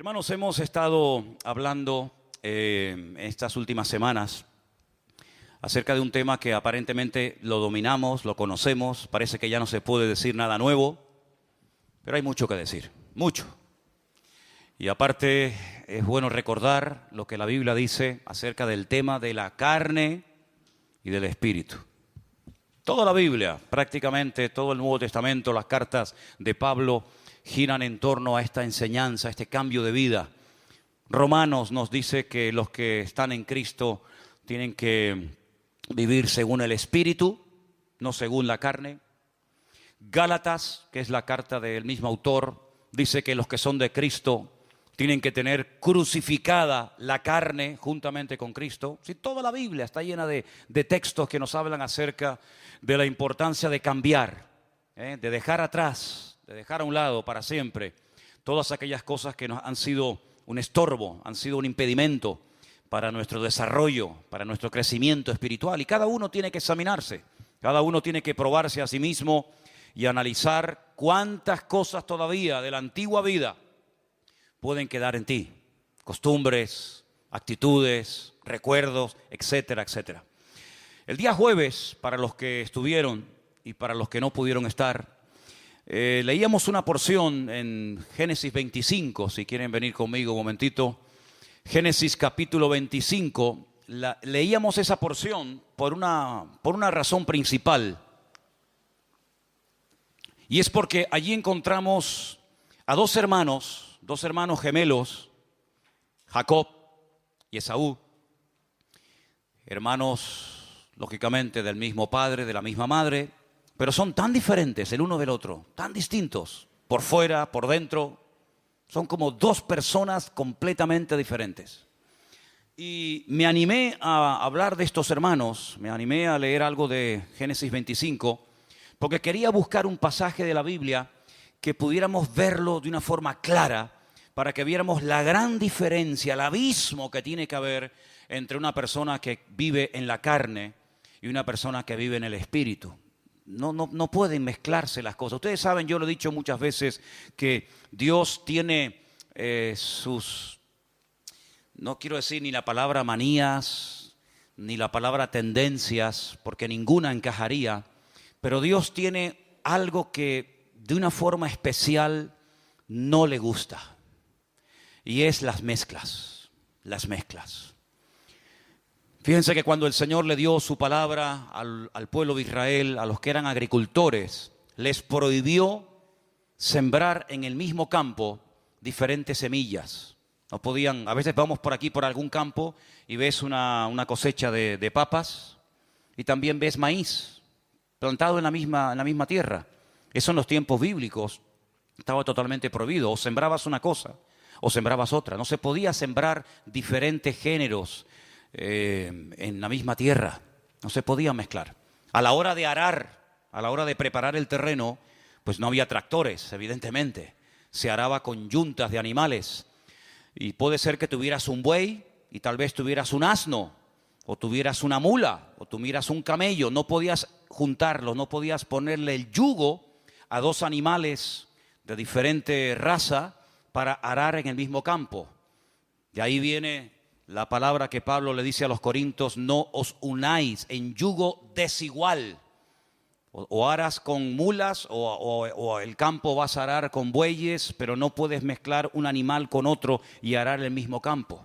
Hermanos, hemos estado hablando estas últimas semanas acerca de un tema que aparentemente lo dominamos, lo conocemos, parece que ya no se puede decir nada nuevo, pero hay mucho que decir, mucho. Y aparte es bueno recordar lo que la Biblia dice acerca del tema de la carne y del espíritu. Toda la Biblia, prácticamente todo el Nuevo Testamento, las cartas de Pablo giran en torno a esta enseñanza, a este cambio de vida. Romanos nos dice que los que están en Cristo tienen que vivir según el Espíritu, no según la carne. Gálatas, que es la carta del mismo autor, dice que los que son de Cristo tienen que tener crucificada la carne juntamente con Cristo. Sí, toda la Biblia está llena de textos que nos hablan acerca de la importancia de cambiar, de dejar atrás, de dejar a un lado para siempre todas aquellas cosas que nos han sido un estorbo, han sido un impedimento para nuestro desarrollo, para nuestro crecimiento espiritual. Y cada uno tiene que examinarse, cada uno tiene que probarse a sí mismo y analizar cuántas cosas todavía de la antigua vida pueden quedar en ti. Costumbres, actitudes, recuerdos, etcétera, etcétera. El día jueves, para los que estuvieron y para los que no pudieron estar, leíamos una porción en Génesis 25, si quieren venir conmigo un momentito. Génesis capítulo 25, leíamos esa porción por una razón principal. Y es porque allí encontramos a dos hermanos gemelos, Jacob y Esaú, hermanos lógicamente del mismo padre, de la misma madre, pero son tan diferentes el uno del otro, tan distintos, por fuera, por dentro. Son como dos personas completamente diferentes. Y me animé a hablar de estos hermanos, me animé a leer algo de Génesis 25, porque quería buscar un pasaje de la Biblia que pudiéramos verlo de una forma clara, para que viéramos la gran diferencia, el abismo que tiene que haber entre una persona que vive en la carne y una persona que vive en el espíritu. No pueden mezclarse las cosas. Ustedes saben, yo lo he dicho muchas veces, que Dios tiene no quiero decir ni la palabra manías, ni la palabra tendencias, porque ninguna encajaría, pero Dios tiene algo que de una forma especial no le gusta, y es las mezclas. Fíjense que cuando el Señor le dio su palabra al pueblo de Israel, a los que eran agricultores, les prohibió sembrar en el mismo campo diferentes semillas. No podían, a veces vamos por aquí por algún campo y ves una cosecha de papas y también ves maíz plantado en la misma tierra. Eso en los tiempos bíblicos estaba totalmente prohibido. O sembrabas una cosa o sembrabas otra. No se podía sembrar diferentes géneros en la misma tierra, no se podía mezclar. A la hora de arar, a la hora de preparar el terreno, pues no había tractores, evidentemente. Se araba con yuntas de animales. Y puede ser que tuvieras un buey y tal vez tuvieras un asno, o tuvieras una mula, o tuvieras un camello. No podías juntarlos, no podías ponerle el yugo a dos animales de diferente raza para arar en el mismo campo. De ahí viene la palabra que Pablo le dice a los corintios: no os unáis en yugo desigual. O aras con mulas o el campo vas a arar con bueyes, pero no puedes mezclar un animal con otro y arar el mismo campo.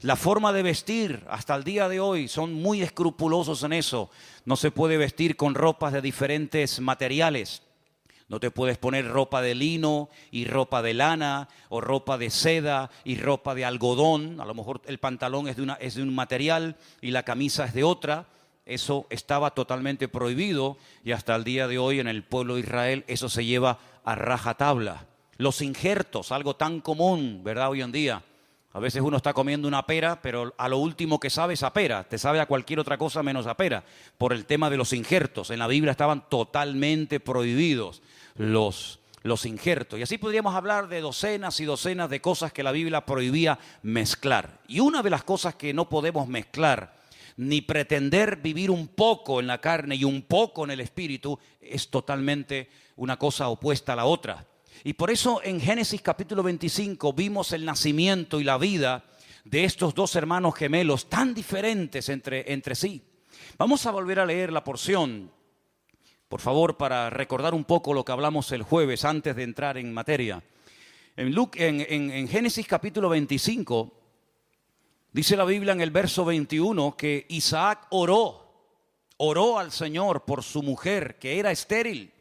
La forma de vestir hasta el día de hoy son muy escrupulosos en eso. No se puede vestir con ropas de diferentes materiales. No te puedes poner ropa de lino y ropa de lana, o ropa de seda y ropa de algodón. A lo mejor el pantalón es de un material y la camisa es de otra. Eso estaba totalmente prohibido y hasta el día de hoy en el pueblo de Israel eso se lleva a rajatabla. Los injertos, algo tan común, ¿verdad? Hoy en día. A veces uno está comiendo una pera, pero a lo último que sabe es a pera. Te sabe a cualquier otra cosa menos a pera. Por el tema de los injertos. En la Biblia estaban totalmente prohibidos los injertos. Y así podríamos hablar de docenas y docenas de cosas que la Biblia prohibía mezclar. Y una de las cosas que no podemos mezclar, ni pretender vivir un poco en la carne y un poco en el espíritu, es totalmente una cosa opuesta a la otra. Y por eso en Génesis capítulo 25 vimos el nacimiento y la vida de estos dos hermanos gemelos tan diferentes entre sí. Vamos a volver a leer la porción, por favor, para recordar un poco lo que hablamos el jueves antes de entrar en materia. En Génesis capítulo 25, dice la Biblia en el verso 21 que Isaac oró al Señor por su mujer que era estéril.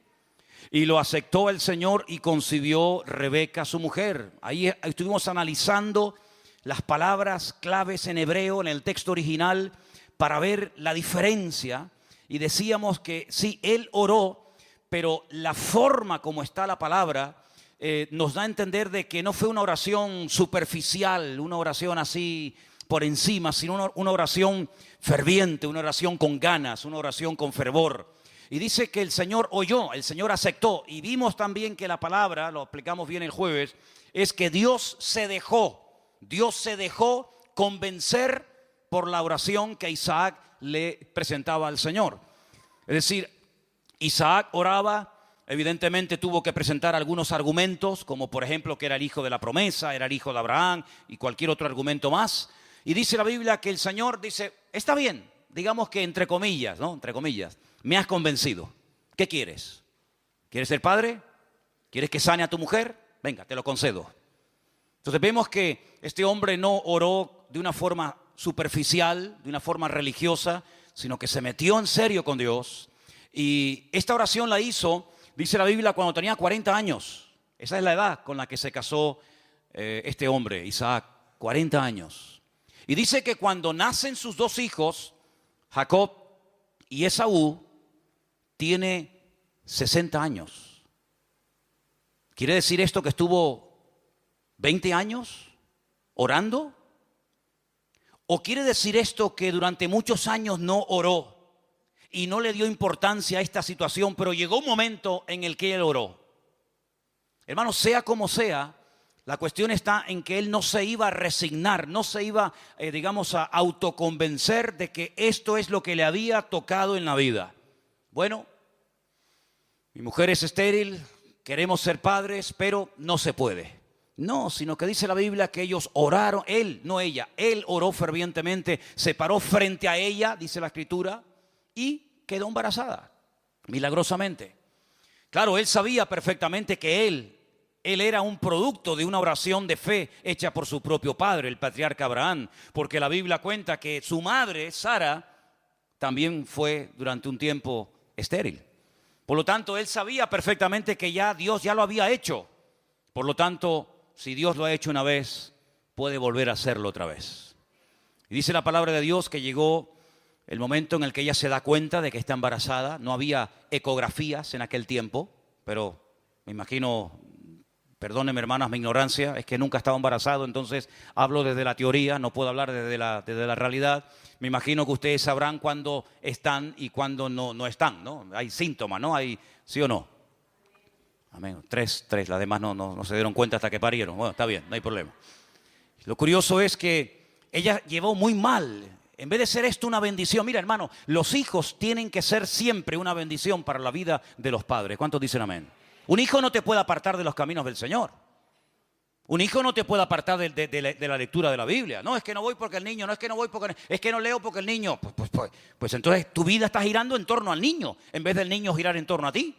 Y lo aceptó el Señor y concibió Rebeca, su mujer. Ahí estuvimos analizando las palabras claves en hebreo, en el texto original, para ver la diferencia. Y decíamos que sí, él oró, pero la forma como está la palabra nos da a entender de que no fue una oración superficial, una oración así por encima, sino una oración ferviente, una oración con ganas, una oración con fervor. Y dice que el Señor oyó, el Señor aceptó. Y vimos también que la palabra, lo explicamos bien el jueves, es que Dios se dejó convencer por la oración que Isaac le presentaba al Señor. Es decir, Isaac oraba, evidentemente tuvo que presentar algunos argumentos, como por ejemplo que era el hijo de la promesa, era el hijo de Abraham y cualquier otro argumento más. Y dice la Biblia que el Señor dice, está bien, digamos que entre comillas, ¿no? Entre comillas. Me has convencido. ¿Qué quieres? ¿Quieres ser padre? ¿Quieres que sane a tu mujer? Venga, te lo concedo. Entonces vemos que este hombre no oró de una forma superficial, de una forma religiosa, sino que se metió en serio con Dios. Y esta oración la hizo, dice la Biblia, cuando tenía 40 años. Esa es la edad con la que se casó este hombre, Isaac, 40 años. Y dice que cuando nacen sus dos hijos, Jacob y Esaú, tiene 60 años. ¿Quiere decir esto que estuvo 20 años orando? ¿O quiere decir esto que durante muchos años no oró y no le dio importancia a esta situación, pero llegó un momento en el que él oró? Hermanos, sea como sea, la cuestión está en que él no se iba a resignar, no se iba, a autoconvencer de que esto es lo que le había tocado en la vida. Bueno, mi mujer es estéril, queremos ser padres, pero no se puede. No, sino que dice la Biblia que ellos oraron, él, no ella, él oró fervientemente, se paró frente a ella, dice la Escritura, y quedó embarazada, milagrosamente. Claro, él sabía perfectamente que él era un producto de una oración de fe hecha por su propio padre, el patriarca Abraham, porque la Biblia cuenta que su madre, Sara, también fue durante un tiempo estéril. Por lo tanto, él sabía perfectamente que ya Dios ya lo había hecho. Por lo tanto, si Dios lo ha hecho una vez, puede volver a hacerlo otra vez. Y dice la palabra de Dios que llegó el momento en el que ella se da cuenta de que está embarazada. No había ecografías en aquel tiempo, pero me imagino, perdónenme hermanas mi ignorancia, es que nunca estaba embarazado, entonces hablo desde la teoría, no puedo hablar desde la realidad. Me imagino que ustedes sabrán cuándo están y cuándo no están, ¿no? Hay síntomas, ¿no? Hay, ¿sí o no? Amén. Tres, las demás no se dieron cuenta hasta que parieron. Bueno, está bien, no hay problema. Lo curioso es que ella llevó muy mal. En vez de ser esto una bendición, mira hermano, los hijos tienen que ser siempre una bendición para la vida de los padres. ¿Cuántos dicen amén? Un hijo no te puede apartar de los caminos del Señor. Un hijo no te puede apartar de la lectura de la Biblia. No, es que no voy porque el niño, no es que no voy porque, es que no leo porque el niño. Pues entonces tu vida está girando en torno al niño, en vez del niño girar en torno a ti.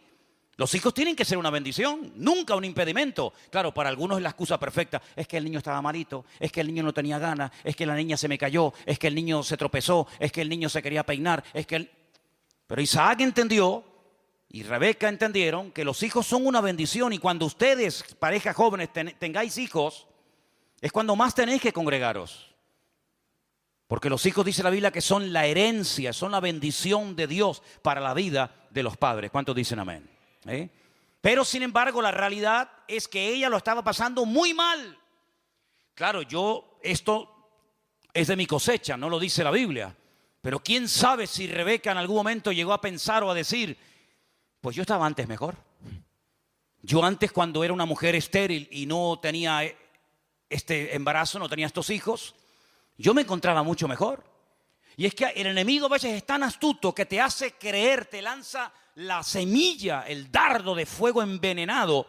Los hijos tienen que ser una bendición, nunca un impedimento. Claro, para algunos es la excusa perfecta. Es que el niño estaba malito, es que el niño no tenía ganas, es que la niña se me cayó, es que el niño se tropezó, es que el niño se quería peinar, es que Pero Isaac entendió y Rebeca entendieron que los hijos son una bendición, y cuando ustedes, parejas jóvenes, tengáis hijos, es cuando más tenéis que congregaros. Porque los hijos, dice la Biblia, que son la herencia, son la bendición de Dios para la vida de los padres. ¿Cuántos dicen amén? Pero sin embargo la realidad es que ella lo estaba pasando muy mal. Claro, esto es de mi cosecha, no lo dice la Biblia, pero quién sabe si Rebeca en algún momento llegó a pensar o a decir, pues yo estaba antes mejor. Yo antes, cuando era una mujer estéril y no tenía este embarazo, no tenía estos hijos, yo me encontraba mucho mejor. Y es que el enemigo a veces es tan astuto que te hace creer, te lanza la semilla, el dardo de fuego envenenado,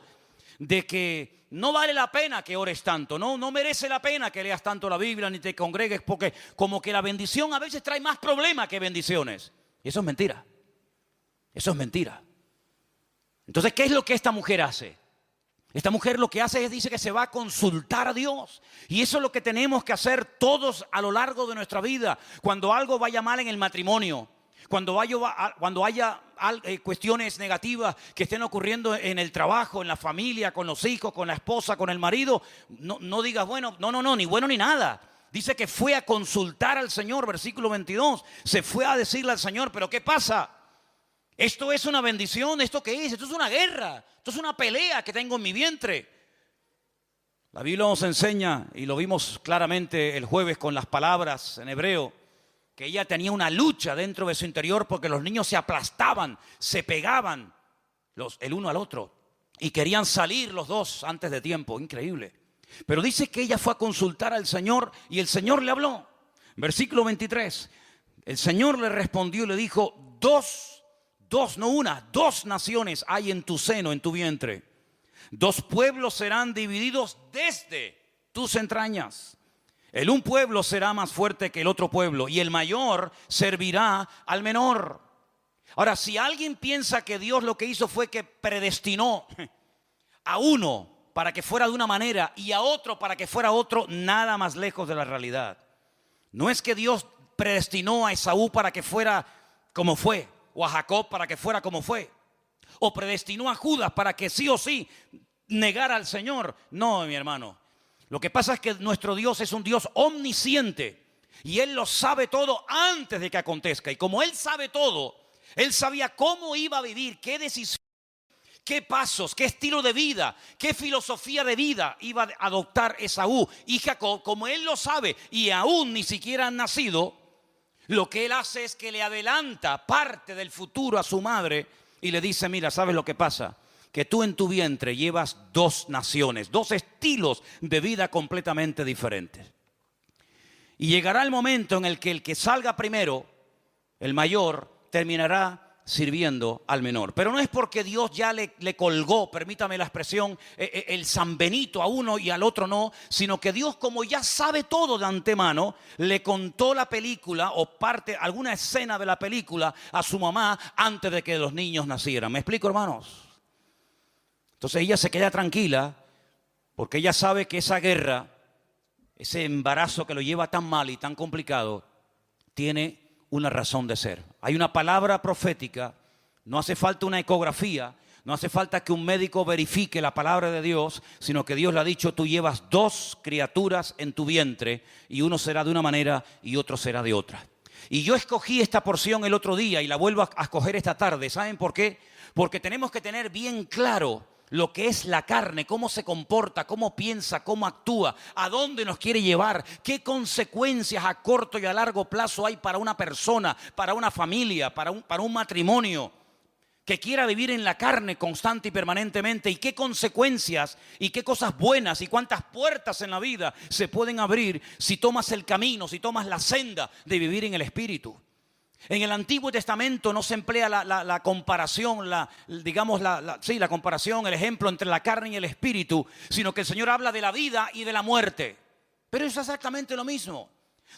de que no vale la pena que ores tanto, no merece la pena que leas tanto la Biblia ni te congregues, porque como que la bendición a veces trae más problemas que bendiciones. Y eso es mentira. Eso es mentira. Entonces, ¿qué es lo que esta mujer hace? Esta mujer lo que hace es, dice que se va a consultar a Dios. Y eso es lo que tenemos que hacer todos a lo largo de nuestra vida. Cuando algo vaya mal en el matrimonio, cuando haya cuestiones negativas que estén ocurriendo en el trabajo, en la familia, con los hijos, con la esposa, con el marido, no digas, bueno, no, ni bueno ni nada. Dice que fue a consultar al Señor, versículo 22. Se fue a decirle al Señor, pero ¿qué pasa? ¿Esto es una bendición? ¿Esto qué es? Esto es una guerra. Esto es una pelea que tengo en mi vientre. La Biblia nos enseña, y lo vimos claramente el jueves con las palabras en hebreo, que ella tenía una lucha dentro de su interior porque los niños se aplastaban, se pegaban el uno al otro y querían salir los dos antes de tiempo. Increíble. Pero dice que ella fue a consultar al Señor y el Señor le habló. Versículo 23. El Señor le respondió y le dijo, dos, no una, dos naciones hay en tu seno, en tu vientre. Dos pueblos serán divididos desde tus entrañas. El un pueblo será más fuerte que el otro pueblo y el mayor servirá al menor. Ahora, si alguien piensa que Dios lo que hizo fue que predestinó a uno para que fuera de una manera y a otro para que fuera otro, nada más lejos de la realidad. No es que Dios predestinó a Esaú para que fuera como fue, o a Jacob para que fuera como fue, o predestinó a Judas para que sí o sí negara al Señor. No, mi hermano. Lo que pasa es que nuestro Dios es un Dios omnisciente y Él lo sabe todo antes de que acontezca. Y como Él sabe todo, Él sabía cómo iba a vivir, qué decisión, qué pasos, qué estilo de vida, qué filosofía de vida iba a adoptar Esaú y Jacob. Como Él lo sabe y aún ni siquiera han nacido, lo que Él hace es que le adelanta parte del futuro a su madre y le dice, mira, ¿sabes lo que pasa? Que tú en tu vientre llevas dos naciones, dos estilos de vida completamente diferentes. Y llegará el momento en el que salga primero, el mayor, terminará sirviendo al menor. Pero no es porque Dios ya le colgó, permítame la expresión, el San Benito a uno y al otro no, sino que Dios, como ya sabe todo de antemano, le contó la película o alguna escena de la película a su mamá antes de que los niños nacieran. ¿Me explico, hermanos? Entonces ella se queda tranquila porque ella sabe que esa guerra, ese embarazo que lo lleva tan mal y tan complicado, tiene una razón de ser. Hay una palabra profética, no hace falta una ecografía, no hace falta que un médico verifique la palabra de Dios, sino que Dios le ha dicho, tú llevas dos criaturas en tu vientre y uno será de una manera y otro será de otra. Y yo escogí esta porción el otro día y la vuelvo a escoger esta tarde. ¿Saben por qué? Porque tenemos que tener bien claro lo que es la carne, cómo se comporta, cómo piensa, cómo actúa, a dónde nos quiere llevar, qué consecuencias a corto y a largo plazo hay para una persona, para una familia, para un matrimonio que quiera vivir en la carne constante y permanentemente, y qué consecuencias y qué cosas buenas y cuántas puertas en la vida se pueden abrir si tomas el camino, si tomas la senda de vivir en el Espíritu. En el Antiguo Testamento no se emplea la comparación, la comparación, el ejemplo entre la carne y el espíritu, sino que el Señor habla de la vida y de la muerte. Pero es exactamente lo mismo.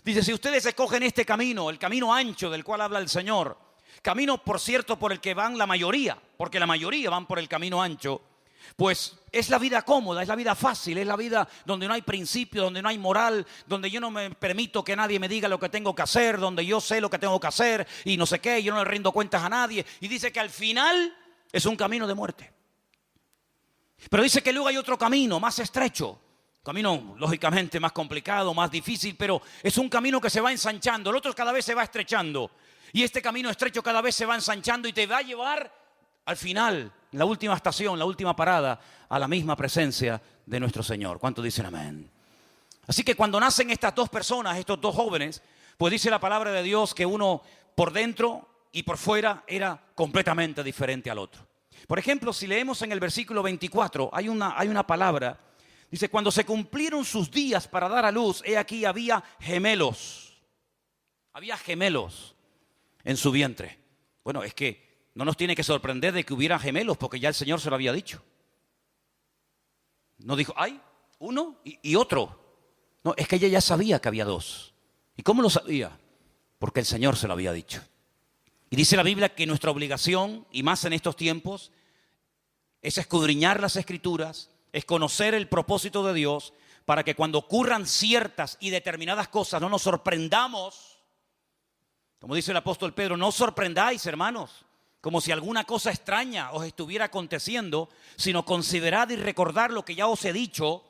Dice, si ustedes escogen este camino, el camino ancho del cual habla el Señor, camino, por cierto, por el que van la mayoría, porque la mayoría van por el camino ancho, pues es la vida cómoda, es la vida fácil, es la vida donde no hay principio, donde no hay moral, donde yo no me permito que nadie me diga lo que tengo que hacer, donde yo sé lo que tengo que hacer y no sé qué, yo no le rindo cuentas a nadie. Y dice que al final es un camino de muerte. Pero dice que luego hay otro camino más estrecho, camino lógicamente más complicado, más difícil, pero es un camino que se va ensanchando, el otro cada vez se va estrechando. Y este camino estrecho cada vez se va ensanchando y te va a llevar al final, la última estación, la última parada, a la misma presencia de nuestro Señor. ¿Cuántos dicen amén? Así que cuando nacen estas dos personas, estos dos jóvenes, pues dice la palabra de Dios que uno por dentro y por fuera era completamente diferente al otro. Por ejemplo, si leemos en el versículo 24, hay una palabra, dice, cuando se cumplieron sus días para dar a luz, he aquí había gemelos. Había gemelos en su vientre. Bueno, es que no nos tiene que sorprender de que hubiera gemelos, porque ya el Señor se lo había dicho. No dijo, hay uno y otro. No, es que ella ya sabía que había dos. ¿Y cómo lo sabía? Porque el Señor se lo había dicho. Y dice la Biblia que nuestra obligación, y más en estos tiempos, es escudriñar las Escrituras, es conocer el propósito de Dios, para que cuando ocurran ciertas y determinadas cosas no nos sorprendamos. Como dice el apóstol Pedro, no os sorprendáis, hermanos, como si alguna cosa extraña os estuviera aconteciendo, sino considerad y recordad lo que ya os he dicho,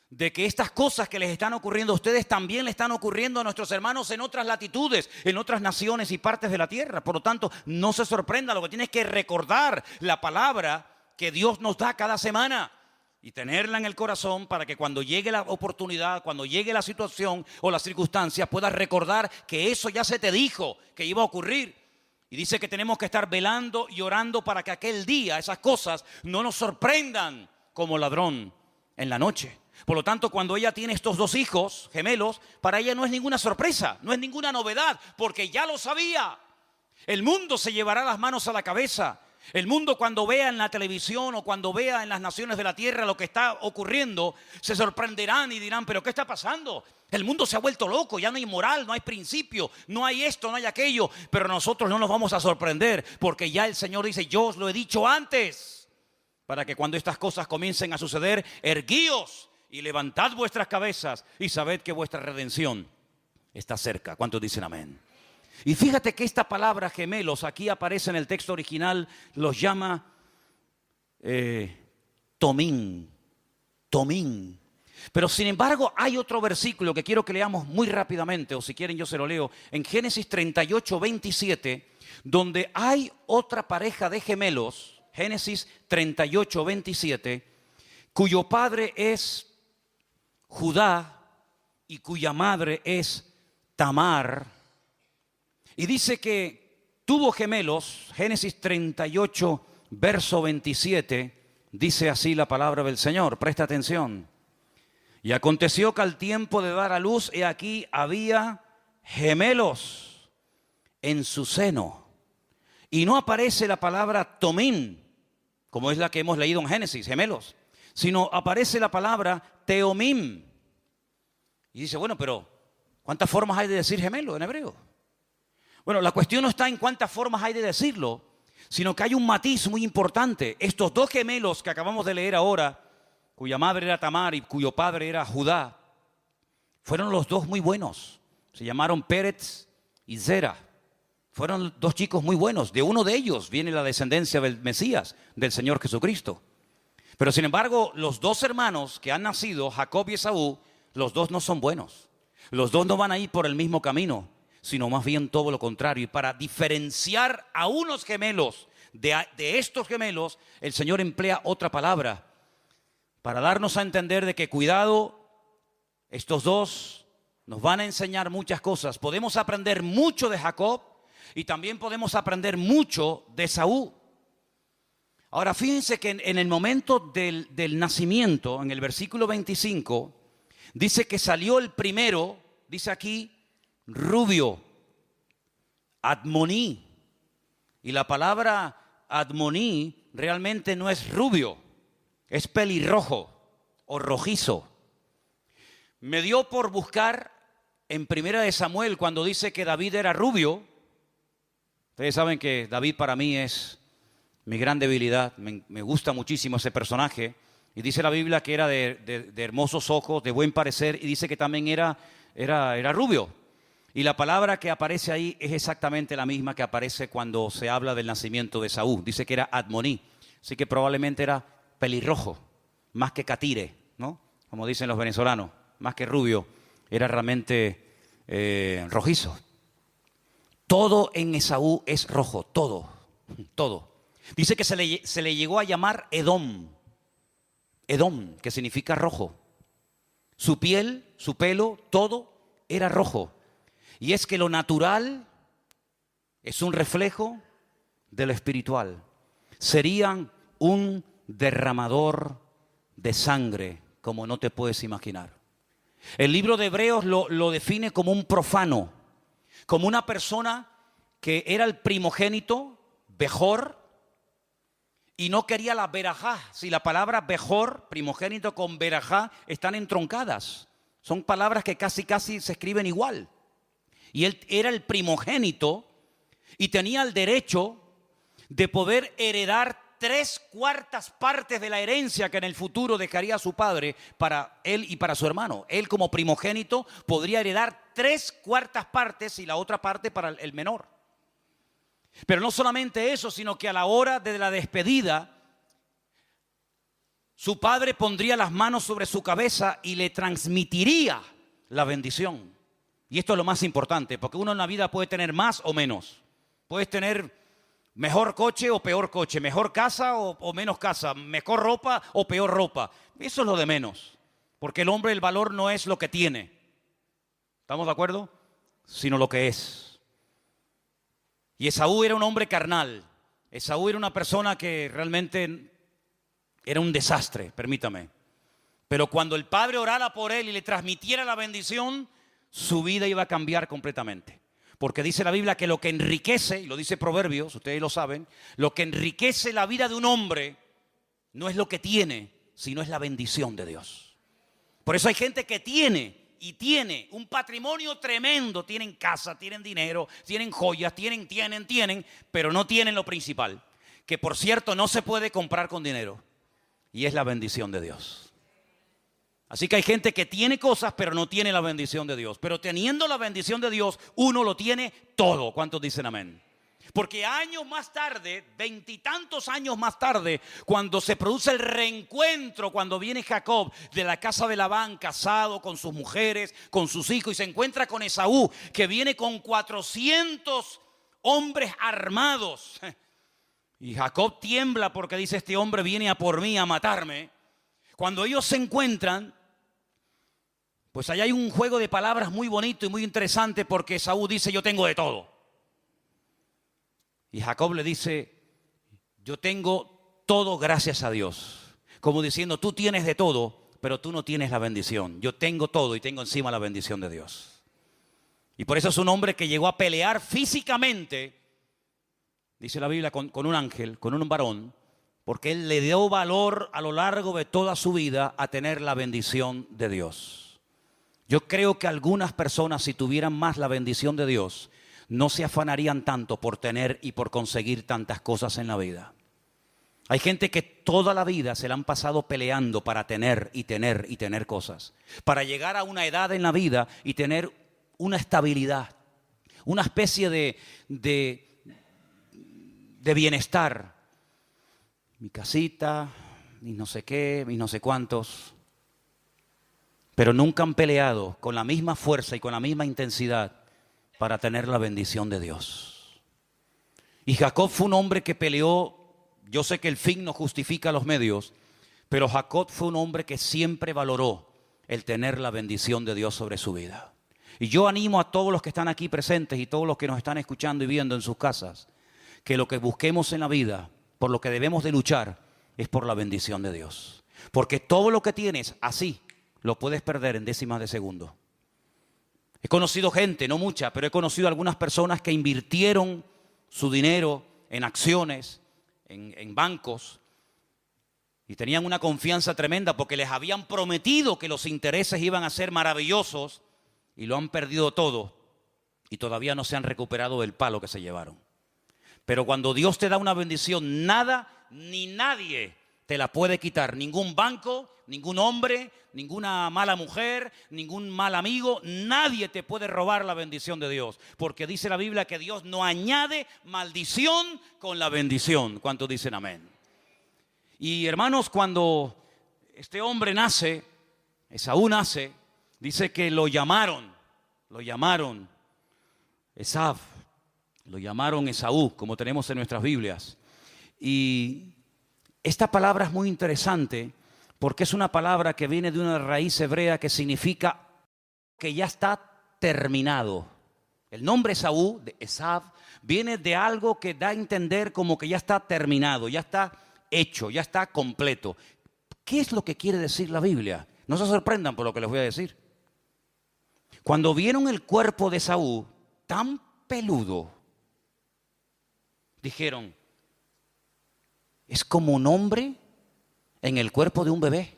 de que estas cosas que les están ocurriendo a ustedes también le están ocurriendo a nuestros hermanos en otras latitudes, en otras naciones y partes de la tierra. Por lo tanto, no se sorprenda, lo que tiene es que recordar la palabra que Dios nos da cada semana y tenerla en el corazón para que cuando llegue la oportunidad, cuando llegue la situación o la circunstancia, puedas recordar que eso ya se te dijo que iba a ocurrir. Y dice que tenemos que estar velando y orando para que aquel día esas cosas no nos sorprendan como ladrón en la noche. Por lo tanto, cuando ella tiene estos dos hijos gemelos, para ella no es ninguna sorpresa, no es ninguna novedad, porque ya lo sabía. El mundo se llevará las manos a la cabeza. El mundo, cuando vea en la televisión o cuando vea en las naciones de la tierra lo que está ocurriendo, se sorprenderán y dirán, ¿pero qué está pasando? El mundo se ha vuelto loco, ya no hay moral, no hay principio, no hay esto, no hay aquello. Pero nosotros no nos vamos a sorprender, porque ya el Señor dice, yo os lo he dicho antes, para que cuando estas cosas comiencen a suceder, erguíos y levantad vuestras cabezas y sabed que vuestra redención está cerca. ¿Cuántos dicen amén? Y fíjate que esta palabra gemelos aquí aparece en el texto original, los llama tomín. Pero sin embargo hay otro versículo que quiero que leamos muy rápidamente, o si quieren yo se lo leo, en Génesis 38, 27, donde hay otra pareja de gemelos, Génesis 38, 27, cuyo padre es Judá y cuya madre es Tamar. Y dice que tuvo gemelos, Génesis 38, verso 27, dice así la palabra del Señor, presta atención. Y aconteció que al tiempo de dar a luz, he aquí había gemelos en su seno. Y no aparece la palabra tomín, como es la que hemos leído en Génesis, gemelos, sino aparece la palabra teomim. Y dice, bueno, pero ¿cuántas formas hay de decir gemelo en hebreo? Bueno, la cuestión no está en cuántas formas hay de decirlo, sino que hay un matiz muy importante. Estos dos gemelos que acabamos de leer ahora, cuya madre era Tamar y cuyo padre era Judá, fueron los dos muy buenos. Se llamaron Pérez y Zera. Fueron dos chicos muy buenos. De uno de ellos viene la descendencia del Mesías, del Señor Jesucristo. Pero sin embargo, los dos hermanos que han nacido, Jacob y Esaú, los dos no son buenos. Los dos no van a ir por el mismo camino, sino más bien todo lo contrario. Y para diferenciar a unos gemelos de estos gemelos, el Señor emplea otra palabra para darnos a entender de que cuidado, estos dos nos van a enseñar muchas cosas. Podemos aprender mucho de Jacob y también podemos aprender mucho de Esaú. Ahora fíjense que en el momento del nacimiento, en el versículo 25, dice que salió el primero, dice aquí, rubio, Admoní. Y la palabra Admoní realmente no es rubio, es pelirrojo o rojizo. Me dio por buscar en Primera de Samuel cuando dice que David era rubio. Ustedes saben que David para mí es mi gran debilidad, me gusta muchísimo ese personaje. Y dice la Biblia que era de hermosos ojos, de buen parecer, y dice que también era rubio. Y la palabra que aparece ahí es exactamente la misma que aparece cuando se habla del nacimiento de Saúl. Dice que era Admoní, así que probablemente era pelirrojo, más que catire, ¿no? Como dicen los venezolanos, más que rubio, era realmente rojizo. Todo en Esaú es rojo, todo. Dice que se le llegó a llamar Edom, que significa rojo. Su piel, su pelo, todo era rojo. Y es que lo natural es un reflejo de lo espiritual. Serían un derramador de sangre, como no te puedes imaginar. El libro de Hebreos lo define como un profano, como una persona que era el primogénito, Bejor, y no quería la berajá. Si la palabra bejor, primogénito, con berajá están entroncadas. Son palabras que casi se escriben igual. Y él era el primogénito y tenía el derecho de poder heredar 3/4 partes de la herencia que en el futuro dejaría a su padre para él y para su hermano. Él como primogénito podría heredar 3/4 partes y la otra parte para el menor. Pero no solamente eso, sino que a la hora de la despedida, su padre pondría las manos sobre su cabeza y le transmitiría la bendición. Y esto es lo más importante, porque uno en la vida puede tener más o menos. Puedes tener mejor coche o peor coche, mejor casa o menos casa, mejor ropa o peor ropa. Eso es lo de menos, porque el hombre, el valor no es lo que tiene. ¿Estamos de acuerdo? Sino lo que es. Y Esaú era un hombre carnal. Esaú era una persona que realmente era un desastre, permítame. Pero cuando el padre orara por él y le transmitiera la bendición, su vida iba a cambiar completamente. Porque dice la Biblia que lo que enriquece, y lo dice Proverbios, ustedes lo saben, lo que enriquece la vida de un hombre no es lo que tiene, sino es la bendición de Dios. Por eso hay gente que tiene un patrimonio tremendo, tienen casa, tienen dinero, tienen joyas, tienen, pero no tienen lo principal, que por cierto no se puede comprar con dinero, y es la bendición de Dios. Así que hay gente que tiene cosas, pero no tiene la bendición de Dios. Pero teniendo la bendición de Dios, uno lo tiene todo. ¿Cuántos dicen amén? Porque años más tarde, 20 y tantos años más tarde, cuando se produce el reencuentro, cuando viene Jacob de la casa de Labán, casado con sus mujeres, con sus hijos, y se encuentra con Esaú, que viene con 400 hombres armados. Y Jacob tiembla porque dice: este hombre viene a por mí, a matarme. Cuando ellos se encuentran, pues allá hay un juego de palabras muy bonito y muy interesante, porque Esaú dice: yo tengo de todo. Y Jacob le dice: yo tengo todo gracias a Dios. Como diciendo: tú tienes de todo, pero tú no tienes la bendición. Yo tengo todo y tengo encima la bendición de Dios. Y por eso es un hombre que llegó a pelear físicamente, dice la Biblia, con un ángel, con un varón, porque él le dio valor a lo largo de toda su vida a tener la bendición de Dios. Yo creo que algunas personas, si tuvieran más la bendición de Dios, no se afanarían tanto por tener y por conseguir tantas cosas en la vida. Hay gente que toda la vida se la han pasado peleando para tener y tener cosas, para llegar a una edad en la vida y tener una estabilidad, una especie de bienestar. Mi casita, mis no sé qué, mis no sé cuántos. Pero nunca han peleado con la misma fuerza y con la misma intensidad para tener la bendición de Dios. Y Jacob fue un hombre que peleó. Yo sé que el fin no justifica los medios, pero Jacob fue un hombre que siempre valoró el tener la bendición de Dios sobre su vida. Y yo animo a todos los que están aquí presentes y todos los que nos están escuchando y viendo en sus casas, que lo que busquemos en la vida, por lo que debemos de luchar, es por la bendición de Dios. Porque todo lo que tienes así lo puedes perder en décimas de segundo. He conocido gente, no mucha, pero he conocido algunas personas que invirtieron su dinero en acciones, en bancos, y tenían una confianza tremenda porque les habían prometido que los intereses iban a ser maravillosos, y lo han perdido todo y todavía no se han recuperado del palo que se llevaron. Pero cuando Dios te da una bendición, nada ni nadie te la puede quitar. Ningún banco, ningún hombre, ninguna mala mujer, ningún mal amigo. Nadie te puede robar la bendición de Dios. Porque dice la Biblia que Dios no añade maldición con la bendición. ¿Cuántos dicen amén? Y hermanos, cuando este hombre nace, Esaú nace, dice que lo llamaron Esav. Lo llamaron Esaú, como tenemos en nuestras Biblias. Y esta palabra es muy interesante porque es una palabra que viene de una raíz hebrea que significa que ya está terminado. El nombre Esaú, de Esav, viene de algo que da a entender como que ya está terminado, ya está hecho, ya está completo. ¿Qué es lo que quiere decir la Biblia? No se sorprendan por lo que les voy a decir. Cuando vieron el cuerpo de Esaú tan peludo, dijeron: es como un hombre en el cuerpo de un bebé.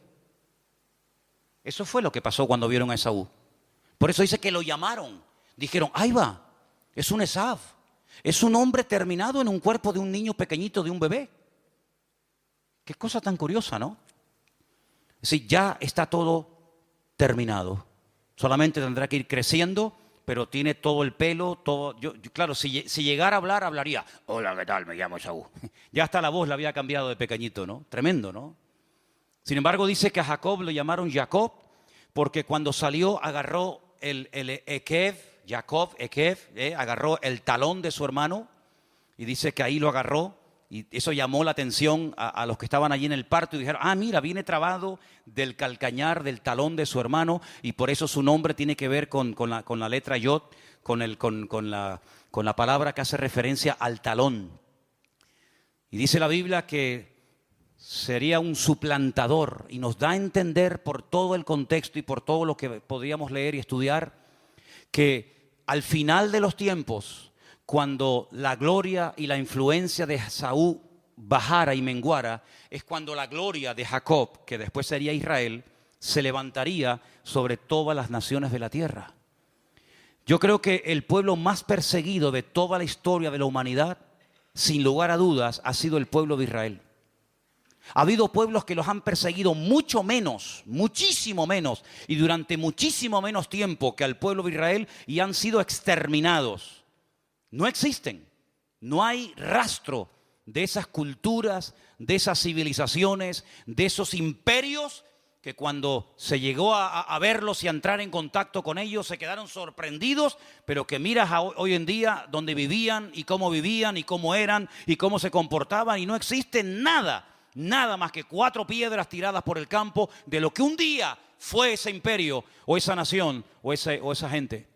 Eso fue lo que pasó cuando vieron a Esaú. Por eso dice que lo llamaron. Dijeron, ahí va, es un Esaú. Es un hombre terminado en un cuerpo de un niño pequeñito, de un bebé. Qué cosa tan curiosa, ¿no? Es decir, ya está todo terminado. Solamente tendrá que ir creciendo, pero tiene todo el pelo, todo. Claro, si llegara a hablar, hablaría. Hola, ¿qué tal? Me llamo Esaú. Ya hasta la voz la había cambiado de pequeñito, ¿no? Tremendo, ¿no? Sin embargo, dice que a Jacob lo llamaron Jacob, porque cuando salió agarró el Ekev, Jacob, Ekev, agarró el talón de su hermano, y dice que ahí lo agarró, y eso llamó la atención a los que estaban allí en el parto, y dijeron, mira, viene trabado del calcañar del talón de su hermano, y por eso su nombre tiene que ver con la letra Yod, con la palabra que hace referencia al talón. Y dice la Biblia que sería un suplantador, y nos da a entender por todo el contexto y por todo lo que podríamos leer y estudiar, que al final de los tiempos, cuando la gloria y la influencia de Esaú bajara y menguara, es cuando la gloria de Jacob, que después sería Israel, se levantaría sobre todas las naciones de la tierra. Yo creo que el pueblo más perseguido de toda la historia de la humanidad, sin lugar a dudas, ha sido el pueblo de Israel. Ha habido pueblos que los han perseguido mucho menos, muchísimo menos, y durante muchísimo menos tiempo que al pueblo de Israel, y han sido exterminados. No existen, no hay rastro de esas culturas, de esas civilizaciones, de esos imperios que cuando se llegó a verlos y a entrar en contacto con ellos se quedaron sorprendidos, pero que miras hoy en día donde vivían y cómo eran y cómo se comportaban, y no existe nada más que 4 piedras tiradas por el campo de lo que un día fue ese imperio o esa nación o esa gente.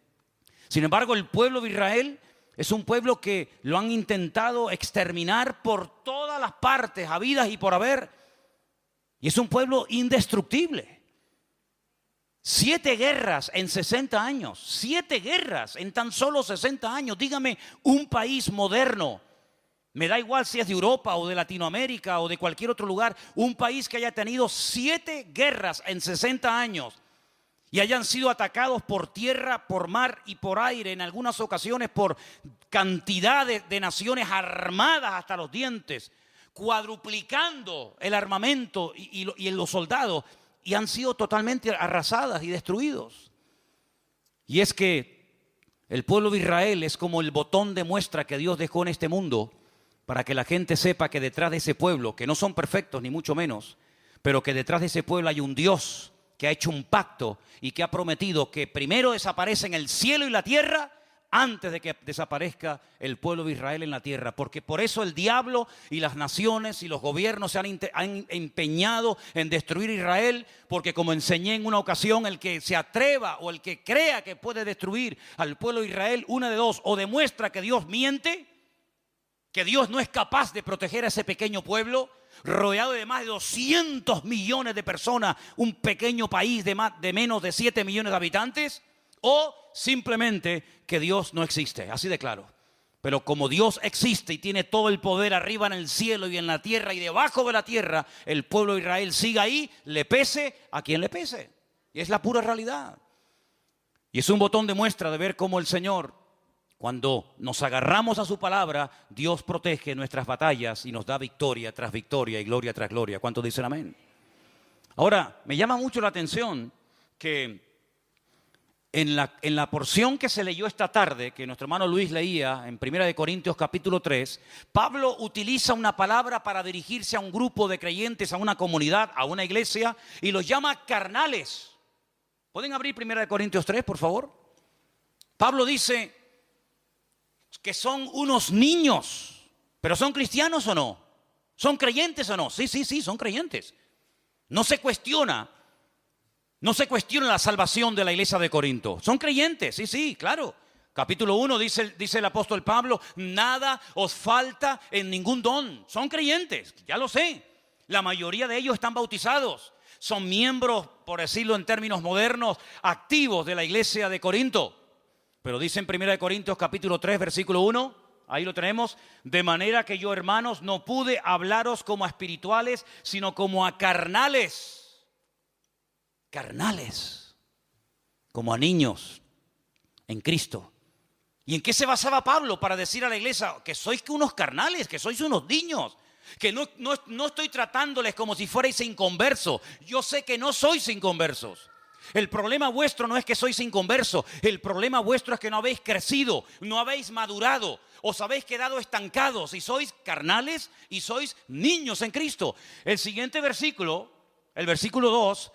Sin embargo, el pueblo de Israel es un pueblo que lo han intentado exterminar por todas las partes, habidas y por haber, y es un pueblo indestructible. 7 guerras en 60 años, 7 guerras en tan solo 60 años. Dígame un país moderno, me da igual si es de Europa o de Latinoamérica o de cualquier otro lugar, un país que haya tenido 7 guerras en 60 años y hayan sido atacados por tierra, por mar y por aire, en algunas ocasiones por cantidades de naciones armadas hasta los dientes, cuadruplicando el armamento y los soldados, y han sido totalmente arrasadas y destruidos. Y es que el pueblo de Israel es como el botón de muestra que Dios dejó en este mundo, para que la gente sepa que detrás de ese pueblo, que no son perfectos ni mucho menos, pero que detrás de ese pueblo hay un Dios que ha hecho un pacto y que ha prometido que primero desaparecen el cielo y la tierra antes de que desaparezca el pueblo de Israel en la tierra. Porque por eso el diablo y las naciones y los gobiernos se han empeñado en destruir Israel, porque como enseñé en una ocasión, el que se atreva o el que crea que puede destruir al pueblo de Israel, una de dos, o demuestra que Dios miente, que Dios no es capaz de proteger a ese pequeño pueblo, rodeado de más de 200 millones de personas, un pequeño país de menos de 7 millones de habitantes, o simplemente que Dios no existe, así de claro. Pero como Dios existe y tiene todo el poder arriba en el cielo y en la tierra y debajo de la tierra, el pueblo de Israel sigue ahí, le pese a quien le pese. Y es la pura realidad. Y es un botón de muestra de ver cómo el Señor, cuando nos agarramos a su palabra, Dios protege nuestras batallas y nos da victoria tras victoria y gloria tras gloria. ¿Cuántos dicen amén? Ahora, me llama mucho la atención que en la porción que se leyó esta tarde, que nuestro hermano Luis leía en 1 Corintios capítulo 3, Pablo utiliza una palabra para dirigirse a un grupo de creyentes, a una comunidad, a una iglesia, y los llama carnales. ¿Pueden abrir 1 Corintios 3, por favor? Pablo dice que son unos niños, pero ¿son cristianos o no? ¿Son creyentes o no? Sí, son creyentes. No se cuestiona la salvación de la iglesia de Corinto. Son creyentes, sí, claro. Capítulo 1 dice el apóstol Pablo, nada os falta en ningún don. Son creyentes, ya lo sé. La mayoría de ellos están bautizados. Son miembros, por decirlo en términos modernos, activos de la iglesia de Corinto. Pero dice en 1 Corintios capítulo 3, versículo 1, Ahí lo tenemos. De manera que yo, hermanos, no pude hablaros como a espirituales, sino como a carnales. Carnales. Como a niños en Cristo. ¿Y en qué se basaba Pablo para decir a la iglesia que sois unos carnales, que sois unos niños? Que no estoy tratándoles como si fuerais inconversos. Yo sé que no sois inconversos. El problema vuestro no es que sois inconversos. El problema vuestro es que no habéis crecido, no habéis madurado, os habéis quedado estancados y sois carnales y sois niños en Cristo. El siguiente versículo, el versículo 2,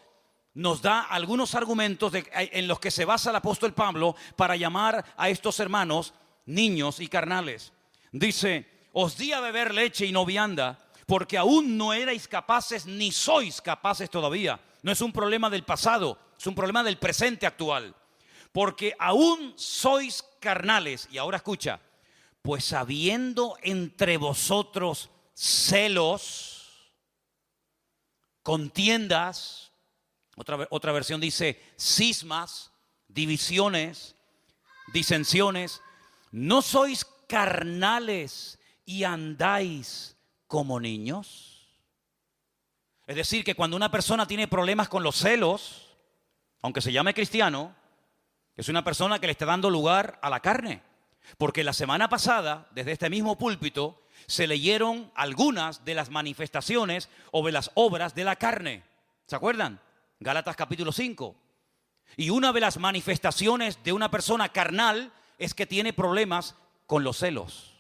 nos da algunos argumentos en los que se basa el apóstol Pablo para llamar a estos hermanos niños y carnales. Dice: os di a beber leche y no vianda, porque aún no erais capaces ni sois capaces todavía. No es un problema del pasado, es un problema del presente actual. Porque aún sois carnales. Y ahora escucha: pues habiendo entre vosotros celos, contiendas, otra versión dice cismas, divisiones, disensiones, ¿no sois carnales y andáis como niños? Es decir, que cuando una persona tiene problemas con los celos, aunque se llame cristiano, es una persona que le está dando lugar a la carne. Porque la semana pasada, desde este mismo púlpito, se leyeron algunas de las manifestaciones o de las obras de la carne. ¿Se acuerdan? Gálatas capítulo 5. Y una de las manifestaciones de una persona carnal es que tiene problemas con los celos.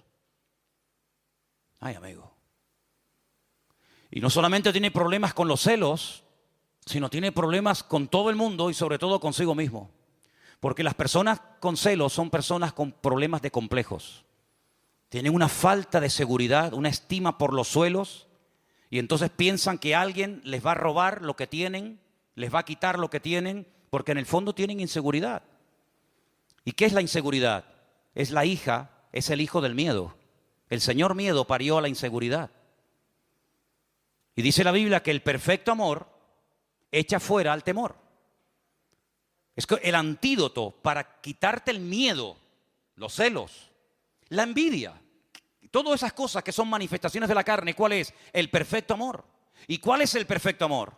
Ay, amigo. Y no solamente tiene problemas con los celos, sino tiene problemas con todo el mundo y sobre todo consigo mismo. Porque las personas con celos son personas con problemas de complejos. Tienen una falta de seguridad, una estima por los suelos, y entonces piensan que alguien les va a robar lo que tienen, les va a quitar lo que tienen, porque en el fondo tienen inseguridad. ¿Y qué es la inseguridad? Es la hija, es el hijo del miedo. El Señor miedo parió a la inseguridad. Y dice la Biblia que el perfecto amor echa fuera al temor. Es el antídoto para quitarte el miedo, los celos, la envidia, todas esas cosas que son manifestaciones de la carne. ¿Cuál es? El perfecto amor. ¿Y cuál es el perfecto amor?